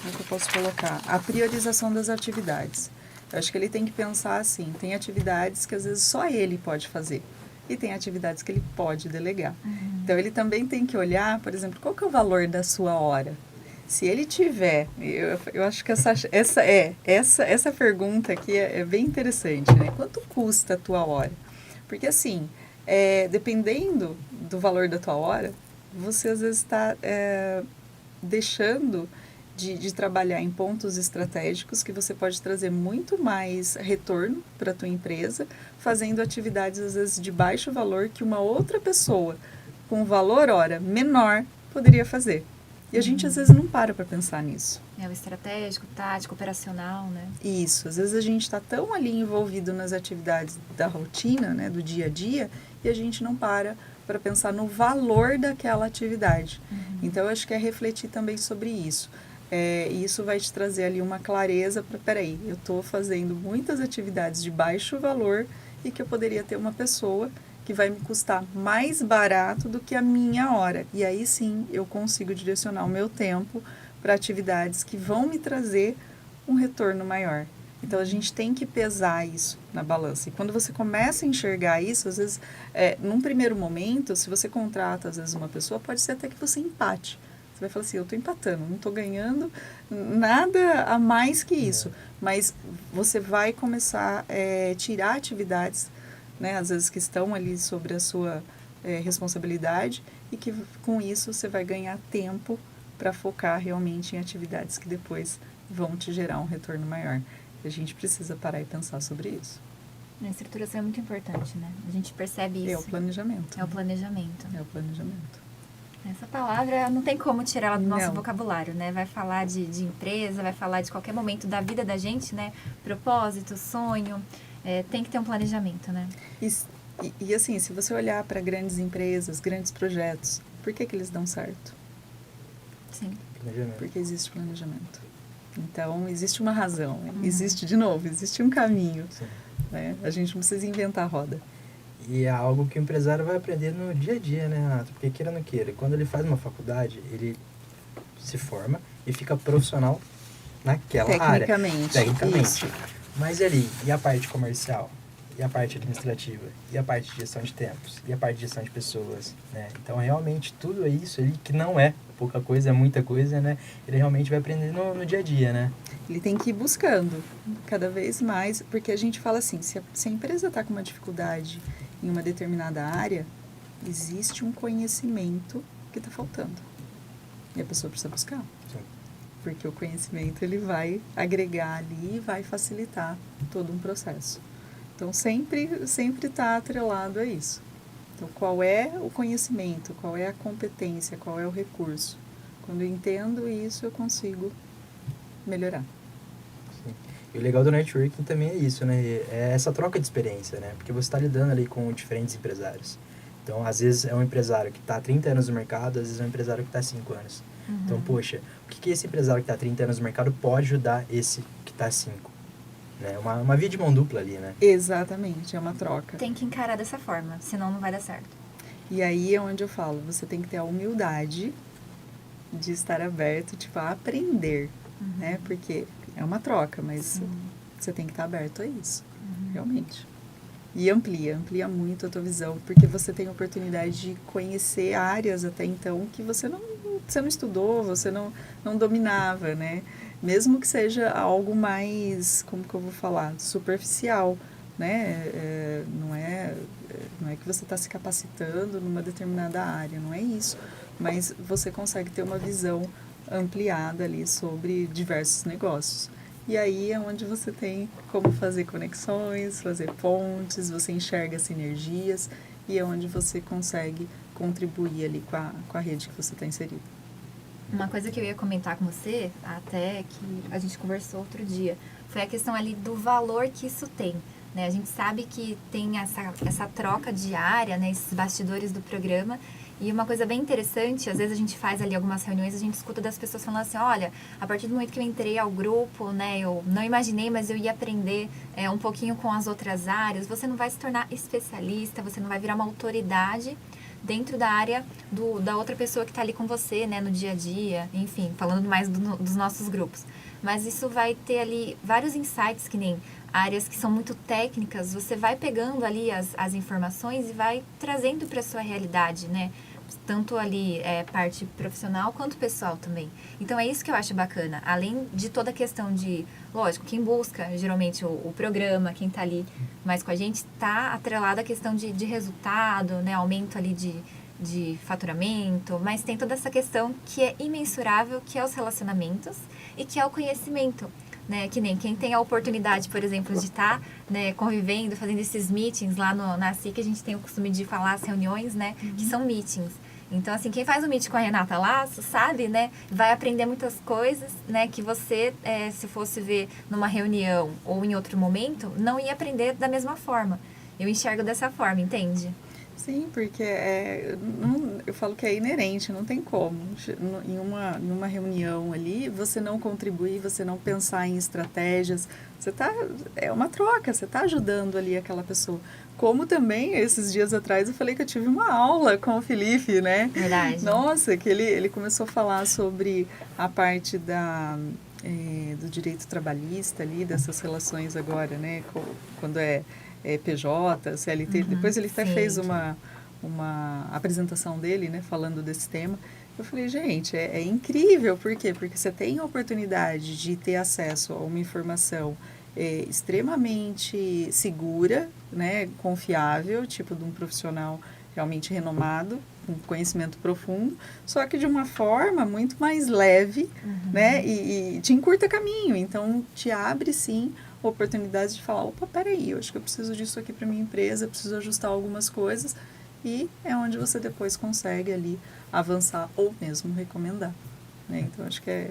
como que eu posso colocar? A priorização das atividades. Eu acho que ele tem que pensar assim, tem atividades que às vezes só ele pode fazer. E tem atividades que ele pode delegar. Então, ele também tem que olhar, por exemplo, qual que é o valor da sua hora? Se ele tiver, eu acho que essa pergunta aqui é bem interessante, né? Quanto custa a tua hora? Porque assim, dependendo do valor da tua hora, você às vezes está deixando de trabalhar em pontos estratégicos que você pode trazer muito mais retorno para a tua empresa, fazendo atividades às vezes de baixo valor que uma outra pessoa com valor hora menor poderia fazer. E a gente às vezes não para pensar nisso. É o estratégico, tático, operacional, né? Isso. Às vezes a gente está tão ali envolvido nas atividades da rotina, né, do dia a dia, e a gente não para pensar no valor daquela atividade. Então, eu acho que é refletir também sobre isso. E isso vai te trazer ali uma clareza para, peraí, eu estou fazendo muitas atividades de baixo valor e que eu poderia ter uma pessoa que vai me custar mais barato do que a minha hora. E aí sim eu consigo direcionar o meu tempo para atividades que vão me trazer um retorno maior. Então a gente tem que pesar isso na balança. E quando você começa a enxergar isso, às vezes, num primeiro momento, se você contrata às vezes uma pessoa, pode ser até que você empate. Você vai falar assim, eu estou empatando, não estou ganhando nada a mais que isso. Mas você vai começar a tirar atividades, né, às vezes que estão ali sobre a sua responsabilidade e que com isso você vai ganhar tempo para focar realmente em atividades que depois vão te gerar um retorno maior. A gente precisa parar e pensar sobre isso. A estruturação é muito importante, né? A gente percebe isso. É o planejamento. É o planejamento. É o planejamento. Essa palavra não tem como tirar ela do nosso Não. vocabulário, né? Vai falar de empresa, vai falar de qualquer momento da vida da gente, né? Propósito, sonho, tem que ter um planejamento, né? E assim, se você olhar para grandes empresas, grandes projetos, por que eles dão certo? Sim. Planejamento. Porque existe planejamento. Então, existe uma razão, existe um caminho. Sim. Né? A gente não precisa inventar a roda. E é algo que o empresário vai aprender no dia a dia, né, Renato? Porque queira ou não queira, quando ele faz uma faculdade, ele se forma e fica profissional naquela área. Tecnicamente. Isso. Mas e ali, e a parte comercial? E a parte administrativa? E a parte de gestão de tempos? E a parte de gestão de pessoas? Né? Então, realmente, tudo isso ali, que não é pouca coisa, é muita coisa, né? Ele realmente vai aprender no dia a dia, né? Ele tem que ir buscando cada vez mais, porque a gente fala assim, se a empresa está com uma dificuldade em uma determinada área, existe um conhecimento que está faltando. E a pessoa precisa buscar. Sim. Porque o conhecimento ele vai agregar ali e vai facilitar todo um processo. Então, sempre está atrelado a isso. Então, qual é o conhecimento, qual é a competência, qual é o recurso? Quando eu entendo isso, eu consigo melhorar. Sim. E o legal do networking também é isso, né? É essa troca de experiência, né? Porque você está lidando ali com diferentes empresários. Então, às vezes é um empresário que está há 30 anos no mercado, às vezes é um empresário que está há 5 anos. Então, poxa, o que esse empresário que está há 30 anos no mercado pode ajudar esse que está há 5? Né? Uma via de mão dupla ali, né? Exatamente, é uma troca. Tem que encarar dessa forma, senão não vai dar certo. E aí é onde eu falo, você tem que ter a humildade de estar aberto, tipo, a aprender, né? Porque é uma troca, mas você tem que estar aberto a isso, realmente. E amplia muito a tua visão, porque você tem a oportunidade de conhecer áreas até então que você não estudou, você não dominava, né? Mesmo que seja algo mais, como que eu vou falar, superficial, né? Não é que você está se capacitando numa determinada área, não é isso. Mas você consegue ter uma visão ampliada ali sobre diversos negócios. E aí é onde você tem como fazer conexões, fazer pontes, você enxerga sinergias e é onde você consegue contribuir ali com a rede que você está inserido. Uma coisa que eu ia comentar com você, até que a gente conversou outro dia, foi a questão ali do valor que isso tem. Né? A gente sabe que tem essa troca diária, né? Esses bastidores do programa. E uma coisa bem interessante, às vezes a gente faz ali algumas reuniões, a gente escuta das pessoas falando assim, olha, a partir do momento que eu entrei ao grupo, né, eu não imaginei, mas eu ia aprender um pouquinho com as outras áreas. Você não vai se tornar especialista, você não vai virar uma autoridade dentro da área da outra pessoa que está ali com você, né, no dia a dia, enfim, falando mais dos nossos grupos. Mas isso vai ter ali vários insights, que nem áreas que são muito técnicas, você vai pegando ali as informações e vai trazendo para a sua realidade, né? Tanto ali parte profissional quanto pessoal também. Então é isso que eu acho bacana. Além de toda a questão de, lógico, quem busca geralmente o programa, quem está ali mais com a gente, está atrelado à questão de resultado, né? Aumento ali de faturamento, mas tem toda essa questão que é imensurável, que é os relacionamentos e que é o conhecimento. Né, que nem quem tem a oportunidade, por exemplo, de estar né, convivendo, fazendo esses meetings lá na SIC, a gente tem o costume de falar as reuniões, né, que são meetings. Então, assim, quem faz um meeting com a Renata Lasso, sabe, né, vai aprender muitas coisas, né, que você, se fosse ver numa reunião ou em outro momento, não ia aprender da mesma forma. Eu enxergo dessa forma, entende? Sim, porque eu falo que é inerente, não tem como. Em uma reunião ali, você não contribuir, você não pensar em estratégias, é uma troca, você está ajudando ali aquela pessoa. Como também, esses dias atrás, eu falei que eu tive uma aula com o Felipe, né? Verdade. Nossa, que ele começou a falar sobre a parte do direito trabalhista ali, dessas relações agora, né? Quando é PJ, CLT. Depois ele até fez sim. uma apresentação dele, né, falando desse tema. Eu falei, gente, é incrível. Por quê? Porque você tem a oportunidade de ter acesso a uma informação extremamente segura, né, confiável, tipo de um profissional realmente renomado, com conhecimento profundo, só que de uma forma muito mais leve, né, e te encurta caminho. Então, te abre, sim, oportunidades de falar, opa, peraí, eu acho que eu preciso disso aqui para minha empresa, preciso ajustar algumas coisas, e é onde você depois consegue ali avançar ou mesmo recomendar. Né? Então, acho que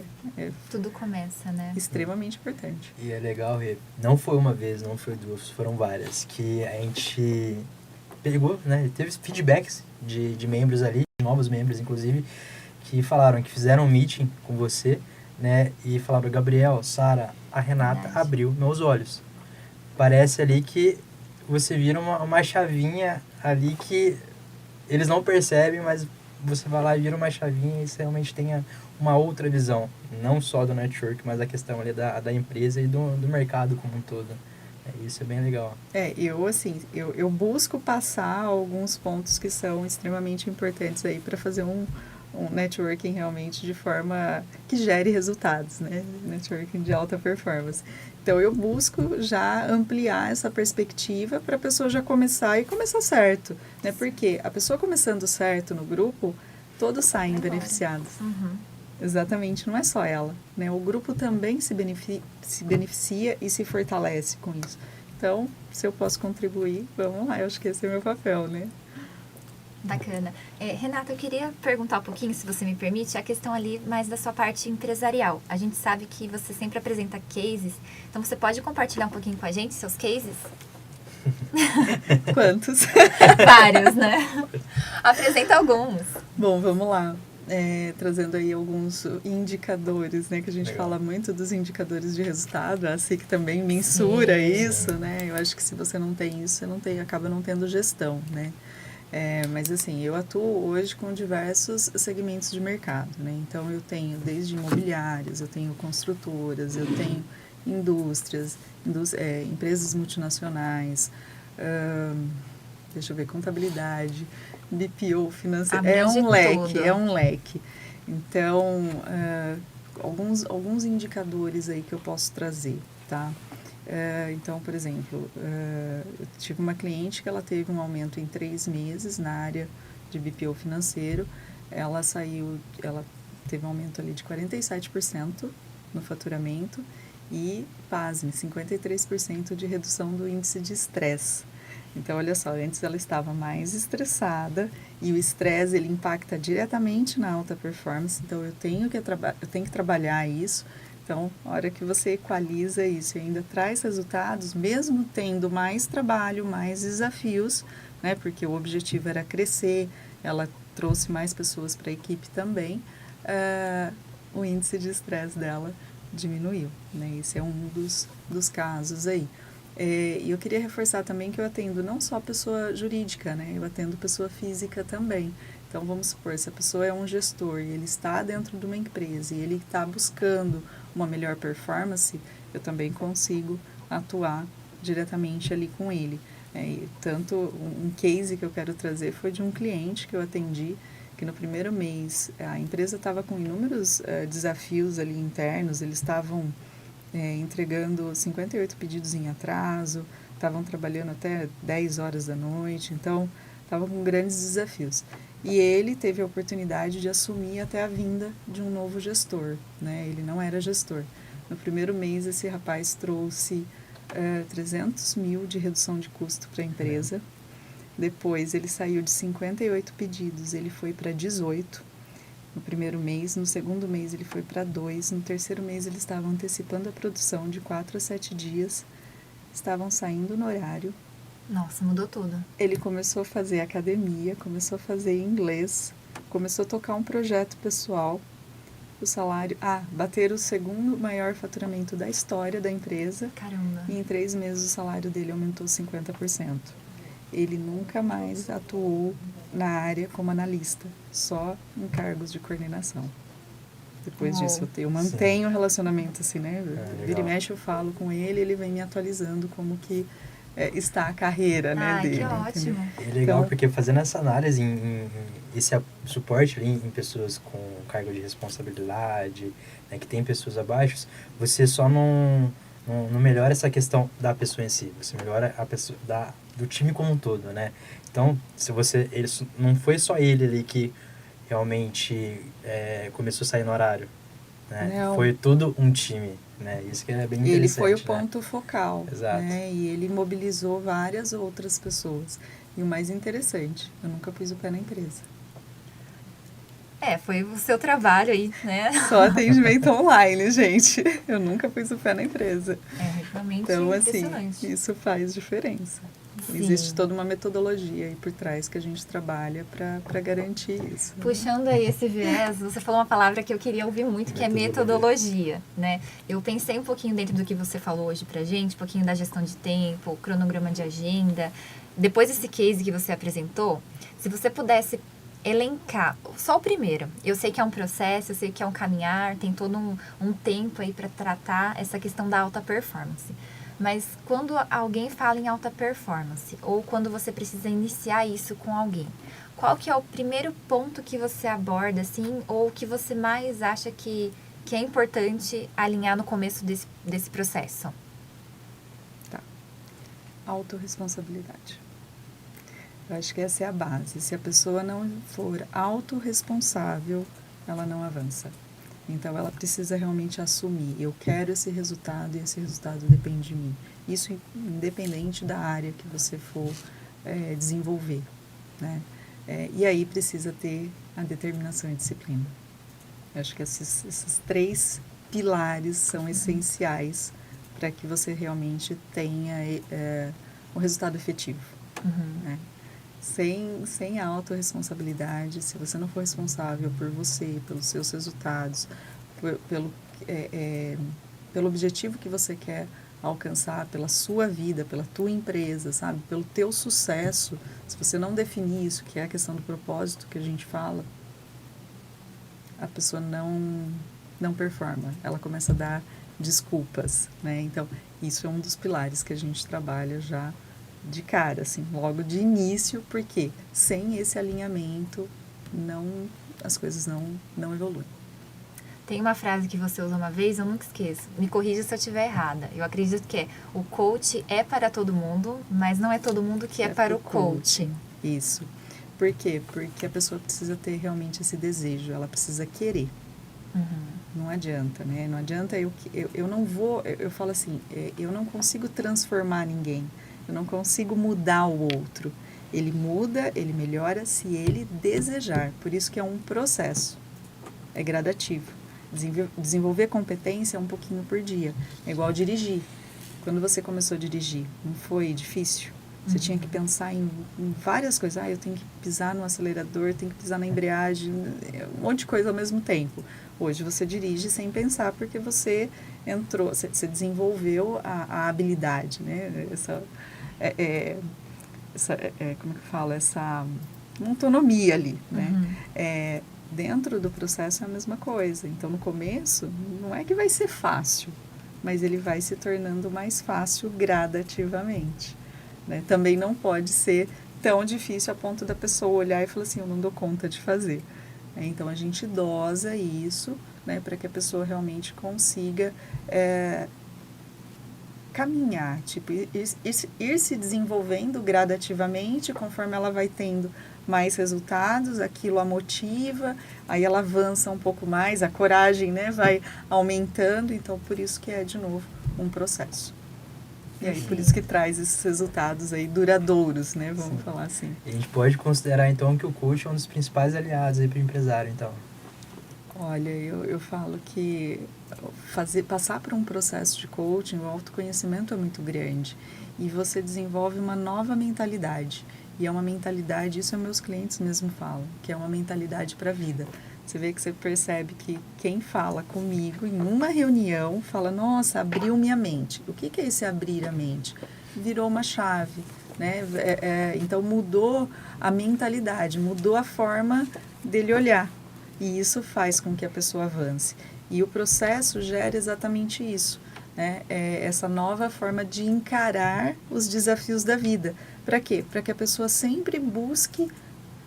Tudo começa, né? extremamente importante. E é legal, Rê, não foi uma vez, não foi duas, foram várias, que a gente pegou, né, teve feedbacks de membros ali, novos membros inclusive, que falaram que fizeram um meeting com você, né, e falaram, Gabriel, Sara, a Renata Verdade. abriu meus olhos. Parece ali que você vira uma chavinha ali que eles não percebem, mas você vai lá e vira uma chavinha e você realmente tenha uma outra visão, não só do network, mas a questão ali da empresa e do mercado como um todo. Isso é bem legal. Eu busco passar alguns pontos que são extremamente importantes aí para fazer um networking realmente de forma que gere resultados, né? Networking de alta performance. Então, eu busco já ampliar essa perspectiva para a pessoa já começar e começar certo, né? Porque a pessoa começando certo no grupo, todos saem beneficiados. Exatamente, não é só ela, né? O grupo também se beneficia e se fortalece com isso. Então, se eu posso contribuir, vamos lá, eu acho que esse é o meu papel, né? Bacana. Renata, eu queria perguntar um pouquinho, se você me permite, a questão ali mais da sua parte empresarial. A gente sabe que você sempre apresenta cases, então você pode compartilhar um pouquinho com a gente seus cases? Quantos? Vários, né? Apresenta alguns. Bom, vamos lá. Trazendo aí alguns indicadores, né? Que a gente Legal. fala muito dos indicadores de resultado. A SIC também mensura isso, né? Eu acho que se você não tem isso, você acaba não tendo gestão, né? Mas assim, eu atuo hoje com diversos segmentos de mercado, né? Então, eu tenho desde imobiliárias, eu tenho construtoras, eu tenho indústrias, empresas multinacionais, deixa eu ver, contabilidade, BPO, financeiro, é um leque. Então, alguns indicadores aí que eu posso trazer, tá? Então, por exemplo, eu tive uma cliente que ela teve um aumento em 3 meses na área de BPO financeiro. Ela teve um aumento ali de 47% no faturamento e, pasme, 53% de redução do índice de estresse. Então, olha só, antes ela estava mais estressada e o estresse ele impacta diretamente na alta performance, então eu tenho que trabalhar isso. Então, a hora que você equaliza isso e ainda traz resultados, mesmo tendo mais trabalho, mais desafios, né, porque o objetivo era crescer, ela trouxe mais pessoas para a equipe também, o índice de estresse dela diminuiu, né, esse é um dos casos aí. E eu queria reforçar também que eu atendo não só pessoa jurídica, né? Eu atendo pessoa física também. Então, vamos supor, se a pessoa é um gestor e ele está dentro de uma empresa e ele está buscando uma melhor performance, eu também consigo atuar diretamente ali com ele. Tanto um case que eu quero trazer foi de um cliente que eu atendi, que no primeiro mês a empresa estava com inúmeros desafios ali internos, eles estavam entregando 58 pedidos em atraso, estavam trabalhando até 10 horas da noite, então estavam com grandes desafios. E ele teve a oportunidade de assumir até a vinda de um novo gestor, né? Ele não era gestor. No primeiro mês, esse rapaz trouxe 300 mil de redução de custo para a empresa. Depois, ele saiu de 58 pedidos, ele foi para 18 no primeiro mês, no segundo mês ele foi para 2, no terceiro mês eles estavam antecipando a produção de 4 a 7 dias, estavam saindo no horário, Nossa, mudou tudo. Ele começou a fazer academia, começou a fazer inglês, começou a tocar um projeto pessoal. O salário... bater o segundo maior faturamento da história da empresa. Caramba. E em 3 meses o salário dele aumentou 50%. Ele nunca mais atuou na área como analista, só em cargos de coordenação. Depois disso, eu mantenho o relacionamento assim, né? Vira e mexe, eu falo com ele, ele vem me atualizando como que está a carreira, né, dele. Que ótimo. É legal, então, porque fazendo essa análise, esse suporte ali em pessoas com cargo de responsabilidade, né, que tem pessoas abaixo, você só não melhora essa questão da pessoa em si, você melhora a pessoa do time como um todo, né? Então, não foi só ele ali que realmente começou a sair no horário, né? Não. Foi todo um time, né? Isso que é bem interessante. Ele foi o né? ponto focal, Exato. né? E ele mobilizou várias outras pessoas. E o mais interessante, eu nunca pus o pé na empresa. Foi o seu trabalho aí, né? Só atendimento online, gente. Eu nunca pus o pé na empresa. Realmente então, impressionante. Assim, isso faz diferença. Sim. Existe toda uma metodologia aí por trás que a gente trabalha para garantir isso. Puxando aí esse viés, você falou uma palavra que eu queria ouvir muito, que é metodologia, né? Eu pensei um pouquinho dentro do que você falou hoje pra gente, um pouquinho da gestão de tempo, cronograma de agenda. Depois desse case que você apresentou, se você pudesse elencar, só o primeiro. Eu sei que é um processo, eu sei que é um caminhar, tem todo um tempo aí para tratar essa questão da alta performance. Mas quando alguém fala em alta performance, ou quando você precisa iniciar isso com alguém, qual que é o primeiro ponto que você aborda, assim, ou que você mais acha que é importante alinhar no começo desse processo? Tá. Autorresponsabilidade. Eu acho que essa é a base. Se a pessoa não for autorresponsável, ela não avança. Então, ela precisa realmente assumir. Eu quero esse resultado e esse resultado depende de mim. Isso independente da área que você for desenvolver, né? E aí precisa ter a determinação e disciplina. Eu acho que esses 3 pilares são essenciais para que você realmente tenha um resultado efetivo, né? Sem a autorresponsabilidade, se você não for responsável por você, pelos seus resultados, pelo objetivo que você quer alcançar, pela sua vida, pela tua empresa, sabe? Pelo teu sucesso, se você não definir isso, que é a questão do propósito que a gente fala, a pessoa não performa, ela começa a dar desculpas, né? Então, isso é um dos pilares que a gente trabalha já de cara, assim, logo de início, porque sem esse alinhamento, as coisas não evoluem. Tem uma frase que você usou uma vez, eu nunca esqueço. Me corrija se eu estiver errada. Eu acredito que o coach é para todo mundo, mas não é todo mundo que é para o coach. Isso. Por quê? Porque a pessoa precisa ter realmente esse desejo, ela precisa querer. Não adianta, né? Não adianta eu não vou, eu falo assim, eu não consigo transformar ninguém. Eu não consigo mudar o outro. Ele muda, ele melhora se ele desejar. Por isso que é um processo. É gradativo. Desenvolver competência é um pouquinho por dia. É igual dirigir. Quando você começou a dirigir, não foi difícil? Você tinha que pensar em várias coisas. Eu tenho que pisar no acelerador, tenho que pisar na embreagem, um monte de coisa ao mesmo tempo. Hoje você dirige sem pensar porque você desenvolveu a habilidade, né? Como que eu falo? Essa autonomia ali, né? Dentro do processo é a mesma coisa. Então, no começo, não é que vai ser fácil, mas ele vai se tornando mais fácil gradativamente, né? Também não pode ser tão difícil a ponto da pessoa olhar e falar assim, eu não dou conta de fazer. Então, a gente dosa isso, né, para que a pessoa realmente consiga caminhar, tipo, ir se desenvolvendo gradativamente, conforme ela vai tendo mais resultados, aquilo a motiva, aí ela avança um pouco mais, a coragem, né, vai aumentando, então por isso que é, de novo, um processo. E aí, por isso que traz esses resultados aí duradouros, né, vamos falar assim. E a gente pode considerar, então, que o coach é um dos principais aliados aí para o empresário, então. Olha, eu falo que passar por um processo de coaching, o autoconhecimento é muito grande. e você desenvolve uma nova mentalidade. E é uma mentalidade, isso meus clientes mesmo falam, que é uma mentalidade para a vida. Você vê que você percebe que quem fala comigo em uma reunião fala, nossa, abriu minha mente. O que é esse abrir a mente? Virou uma chave, né? Então mudou a mentalidade, mudou a forma dele olhar. E isso faz com que a pessoa avance. E o processo gera exatamente isso, né? Essa nova forma de encarar os desafios da vida. Para quê? Para que a pessoa sempre busque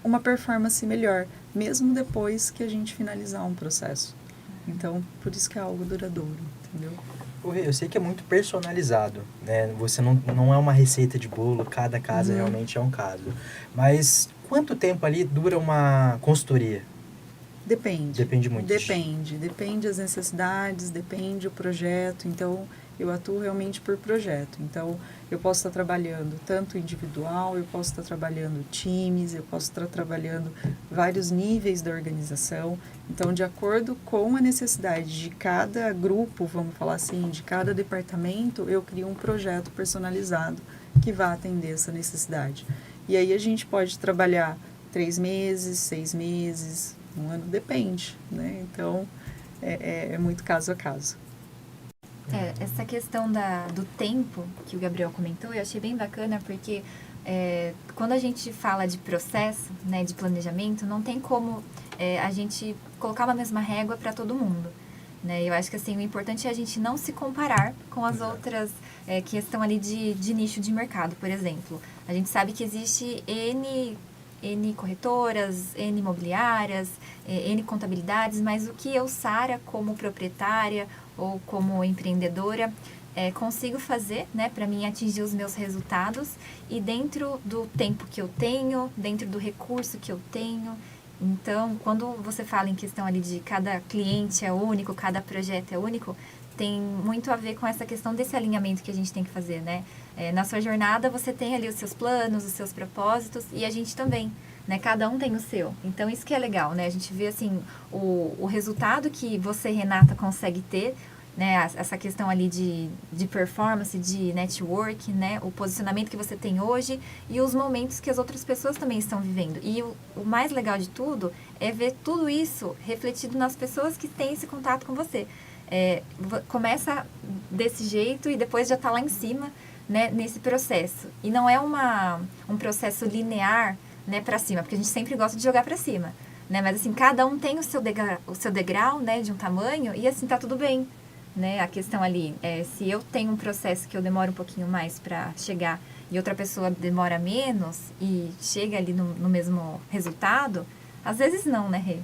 uma performance melhor, mesmo depois que a gente finalizar um processo. Então, por isso que é algo duradouro, entendeu? Eu sei que é muito personalizado, né? Você não é uma receita de bolo, cada caso realmente é um caso. Mas quanto tempo ali dura uma consultoria? Depende. Depende muito. Depende das necessidades, depende o projeto. Então, eu atuo realmente por projeto. Então, eu posso estar trabalhando tanto individual, eu posso estar trabalhando times, eu posso estar trabalhando vários níveis da organização. Então, de acordo com a necessidade de cada grupo, vamos falar assim, de cada departamento, eu crio um projeto personalizado que vá atender essa necessidade. E aí a gente pode trabalhar 3 meses, 6 meses, um ano, depende, né? Então, é muito caso a caso. Essa questão do tempo que o Gabriel comentou, eu achei bem bacana, porque quando a gente fala de processo, né, de planejamento, não tem como a gente colocar uma mesma régua para todo mundo. Né? Eu acho que assim, o importante é a gente não se comparar com as outras que estão ali de nicho de mercado, por exemplo. A gente sabe que existe N corretoras, N imobiliárias, N contabilidades, mas o que eu, Sara, como proprietária ou como empreendedora, consigo fazer, né, para mim atingir os meus resultados e dentro do tempo que eu tenho, dentro do recurso que eu tenho. Então, quando você fala em questão ali de cada cliente é único, cada projeto é único, tem muito a ver com essa questão desse alinhamento que a gente tem que fazer, né? Na sua jornada você tem ali os seus planos, os seus propósitos e a gente também, né? Cada um tem o seu. Então isso que é legal, né? A gente vê assim o resultado que você, Renata, consegue ter, né? Essa questão ali de performance, de network, né? O posicionamento que você tem hoje e os momentos que as outras pessoas também estão vivendo. E o mais legal de tudo é ver tudo isso refletido nas pessoas que têm esse contato com você. Começa desse jeito e depois já está lá em cima, né, nesse processo. E não é um processo linear, né, para cima, porque a gente sempre gosta de jogar para cima, né? Mas assim, cada um tem o seu degrau, né, de um tamanho e assim tá tudo bem, né? A questão ali se eu tenho um processo que eu demoro um pouquinho mais para chegar e outra pessoa demora menos e chega ali no mesmo resultado, às vezes não, né, Rê?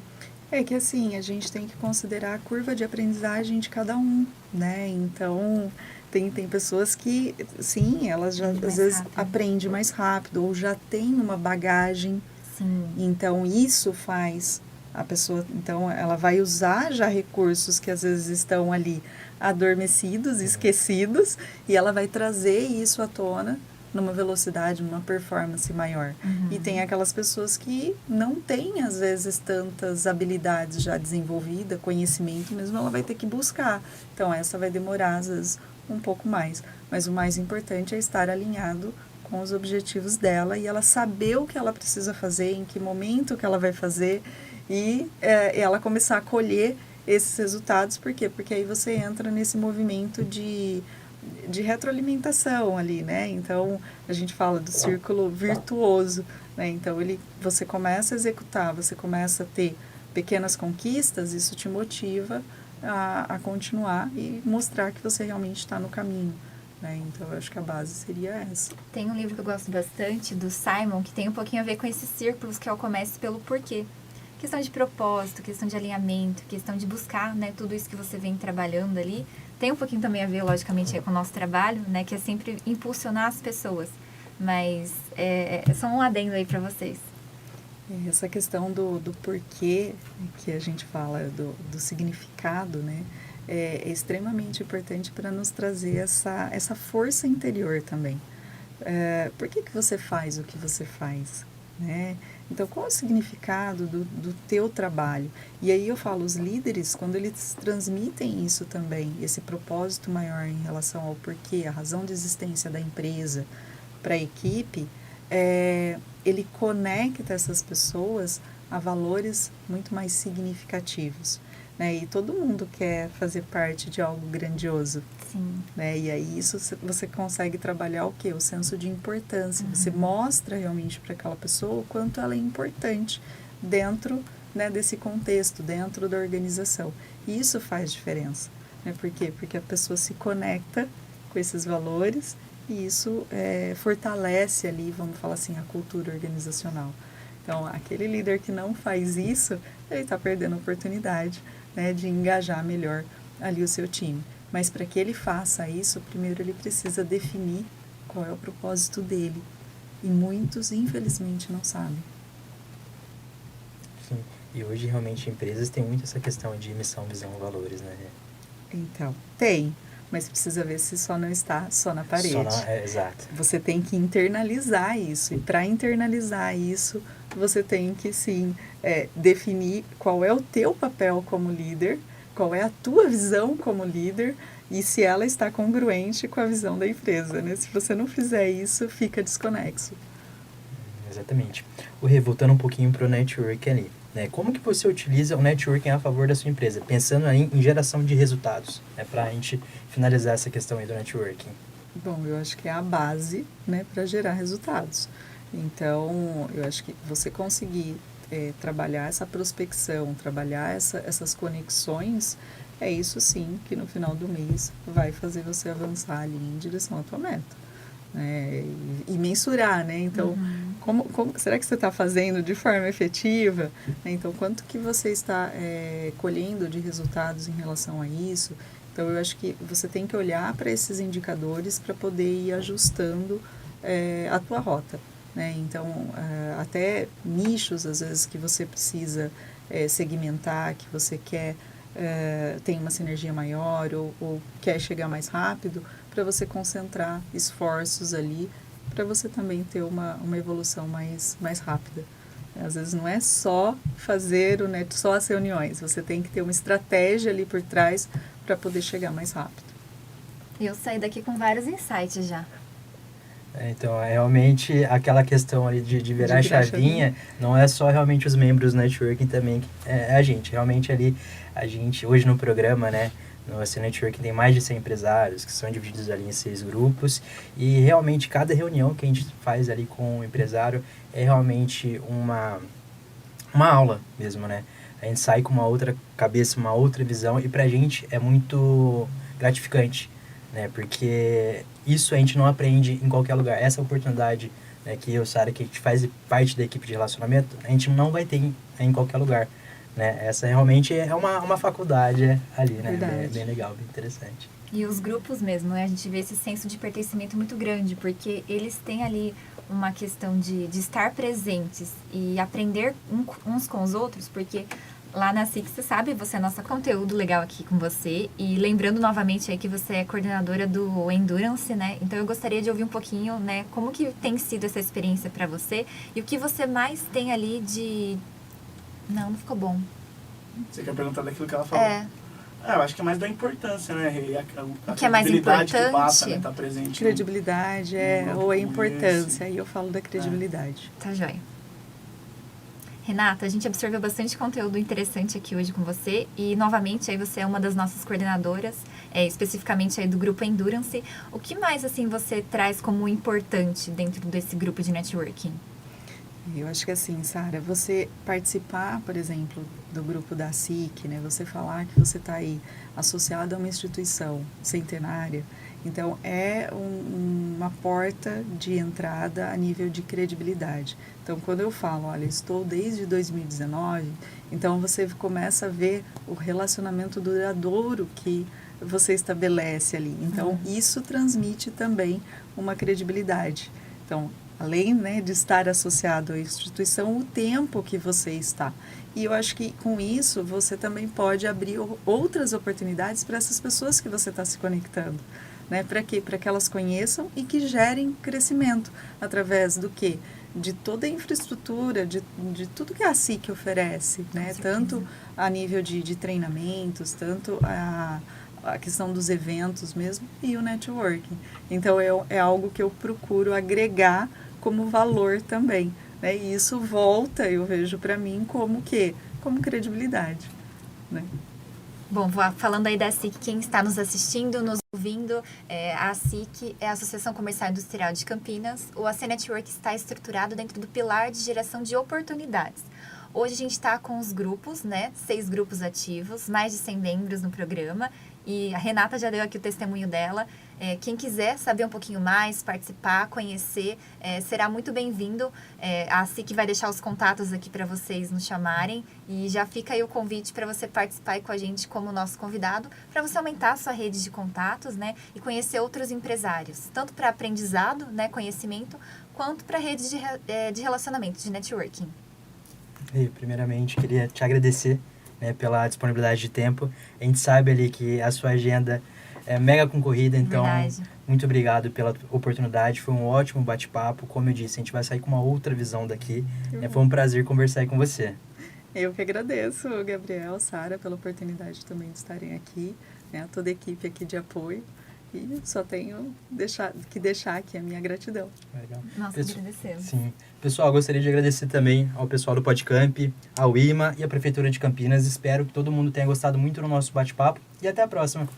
É que assim, a gente tem que considerar a curva de aprendizagem de cada um, né? Então, tem pessoas que, sim, elas já às vezes aprendem mais rápido ou já tem uma bagagem. Sim. Então, isso faz a pessoa, então, ela vai usar já recursos que às vezes estão ali adormecidos, esquecidos, e ela vai trazer isso à tona numa velocidade, numa performance maior. E tem aquelas pessoas que não têm, às vezes, tantas habilidades já desenvolvidas, conhecimento mesmo, ela vai ter que buscar. Então, essa vai demorar, às vezes, um pouco mais. Mas o mais importante é estar alinhado com os objetivos dela e ela saber o que ela precisa fazer, em que momento que ela vai fazer e ela começar a colher esses resultados. Por quê? Porque aí você entra nesse movimento de retroalimentação ali, né? Então, a gente fala do círculo virtuoso, né? Então, você começa a executar, você começa a ter pequenas conquistas, isso te motiva a continuar e mostrar que você realmente está no caminho, né? Então, eu acho que a base seria essa. Tem um livro que eu gosto bastante, do Simon, que tem um pouquinho a ver com esses círculos, que é o Comece pelo Porquê. Questão de propósito, questão de alinhamento, questão de buscar, né, tudo isso que você vem trabalhando ali. Tem um pouquinho também a ver, logicamente, com o nosso trabalho, né, que é sempre impulsionar as pessoas. Mas é só um adendo aí para vocês. Essa questão do porquê, que a gente fala, do significado, né, é extremamente importante para nos trazer essa força interior também. Por que você faz o que você faz? né? Então, qual é o significado do teu trabalho? E aí eu falo, os líderes, quando eles transmitem isso também, esse propósito maior em relação ao porquê, a razão de existência da empresa para a equipe, ele conecta essas pessoas a valores muito mais significativos, né? E todo mundo quer fazer parte de algo grandioso. Sim. Né? E aí isso você consegue trabalhar o quê? O senso de importância. Você mostra realmente para aquela pessoa o quanto ela é importante dentro, né, desse contexto, dentro da organização. E isso faz diferença. Né? Por quê? Porque a pessoa se conecta com esses valores e isso fortalece ali, vamos falar assim, a cultura organizacional. Então, aquele líder que não faz isso, ele está perdendo a oportunidade, né, de engajar melhor ali o seu time. Mas para que ele faça isso, primeiro ele precisa definir qual é o propósito dele. E muitos, infelizmente, não sabem. Sim. E hoje, realmente, empresas têm muito essa questão de missão, visão, valores, né? Então, tem. Mas precisa ver se só não está só na parede. Exato. Você tem que internalizar isso. E para internalizar isso, você tem que, sim, definir qual é o teu papel como líder, qual é a tua visão como líder e se ela está congruente com a visão da empresa, né? Se você não fizer isso, fica desconexo. Exatamente. Voltando um pouquinho para o network ali, né? Como que você utiliza o networking a favor da sua empresa? Pensando aí em geração de resultados, né? Para a gente finalizar essa questão aí do networking. Bom, eu acho que é a base, né, para gerar resultados. Então, eu acho que você conseguir trabalhar essa prospecção, trabalhar essas conexões, é isso sim que no final do mês vai fazer você avançar ali em direção à tua meta. Né? E mensurar, né? Então, como será que você está fazendo de forma efetiva? Então, quanto que você está colhendo de resultados em relação a isso? Então, eu acho que você tem que olhar para esses indicadores para poder ir ajustando a tua rota. Né? Então, até nichos, às vezes, que você precisa segmentar, que você quer ter uma sinergia maior ou quer chegar mais rápido, para você concentrar esforços ali, para você também ter uma evolução mais rápida. Às vezes não é só fazer só as reuniões, você tem que ter uma estratégia ali por trás para poder chegar mais rápido. Eu saí daqui com vários insights já. Então, realmente, aquela questão ali de virar a chavinha, não é só realmente os membros do networking também, é a gente. Realmente ali, a gente, hoje no programa, né, no AC Networking tem mais de 100 empresários, que são divididos ali em 6 grupos, e realmente cada reunião que a gente faz ali com o empresário é realmente uma aula mesmo, né? A gente sai com uma outra cabeça, uma outra visão, e pra gente é muito gratificante, né? Porque isso a gente não aprende em qualquer lugar. Essa oportunidade, né, que eu, Sara, que a gente faz parte da equipe de relacionamento, a gente não vai ter em qualquer lugar, né? Essa realmente é uma faculdade ali, né? Bem legal, bem interessante. E os grupos mesmo, né? A gente vê esse senso de pertencimento muito grande, porque eles têm ali uma questão de estar presentes e aprender uns com os outros, porque lá na SIC, você sabe, você é nosso conteúdo legal aqui com você. E lembrando novamente aí que você é coordenadora do Endurance, né? Então eu gostaria de ouvir um pouquinho, né? Como que tem sido essa experiência para você e o que você mais tem ali de... Não ficou bom. Você quer perguntar daquilo que ela falou? Eu acho que é mais da importância, né? O que é mais importante? Que passa, né? Tá presente. Credibilidade, ou a importância. Aí eu falo da credibilidade. Tá joia. Renata, a gente absorveu bastante conteúdo interessante aqui hoje com você e, novamente, aí você é uma das nossas coordenadoras, especificamente aí do Grupo Endurance. O que mais, assim, você traz como importante dentro desse grupo de networking? Eu acho que assim, Sara, você participar, por exemplo, do grupo da SIC, né? Você falar que você está aí associado a uma instituição centenária, então é uma porta de entrada a nível de credibilidade. Então, quando eu falo, olha, estou desde 2019, então você começa a ver o relacionamento duradouro que você estabelece ali. Então, isso transmite também uma credibilidade. Então, além, né, de estar associado à instituição, o tempo que você está. E eu acho que com isso você também pode abrir outras oportunidades para essas pessoas que você está se conectando. Né? Para quê? Para que elas conheçam e que gerem crescimento. Através do quê? de toda a infraestrutura, de tudo que a SIC oferece, né? Tanto a nível de treinamentos, tanto a questão dos eventos mesmo e o networking. Então, é algo que eu procuro agregar como valor também, né? E isso volta, eu vejo para mim como que? Como credibilidade, né? Bom, falando aí da SIC, quem está nos assistindo, nos ouvindo, a SIC é a Associação Comercial Industrial de Campinas. O AC Network está estruturado dentro do pilar de geração de oportunidades. Hoje a gente está com os grupos, né? 6 grupos ativos, mais de 100 membros no programa. E a Renata já deu aqui o testemunho dela. Quem quiser saber um pouquinho mais, participar, conhecer, será muito bem-vindo. A SIC vai deixar os contatos aqui para vocês nos chamarem. E já fica aí o convite para você participar aí com a gente como nosso convidado, para você aumentar a sua rede de contatos, né? E conhecer outros empresários, tanto para aprendizado, né, conhecimento, quanto para redes de relacionamento, de networking. E, primeiramente, queria te agradecer, né, pela disponibilidade de tempo. A gente sabe ali que a sua agenda é mega concorrida, então Verdade. muito obrigado pela oportunidade. Foi um ótimo bate-papo. Como eu disse, a gente vai sair com uma outra visão daqui. Foi um prazer conversar aí com você. Eu que agradeço, Gabriel, Sara, pela oportunidade também de estarem aqui, né, toda a equipe aqui de apoio. E só tenho que deixar aqui a minha gratidão. Legal. Nós agradecemos. Sim. Pessoal, gostaria de agradecer também ao pessoal do PodCamp, ao IMA e à Prefeitura de Campinas. Espero que todo mundo tenha gostado muito do nosso bate-papo e até a próxima.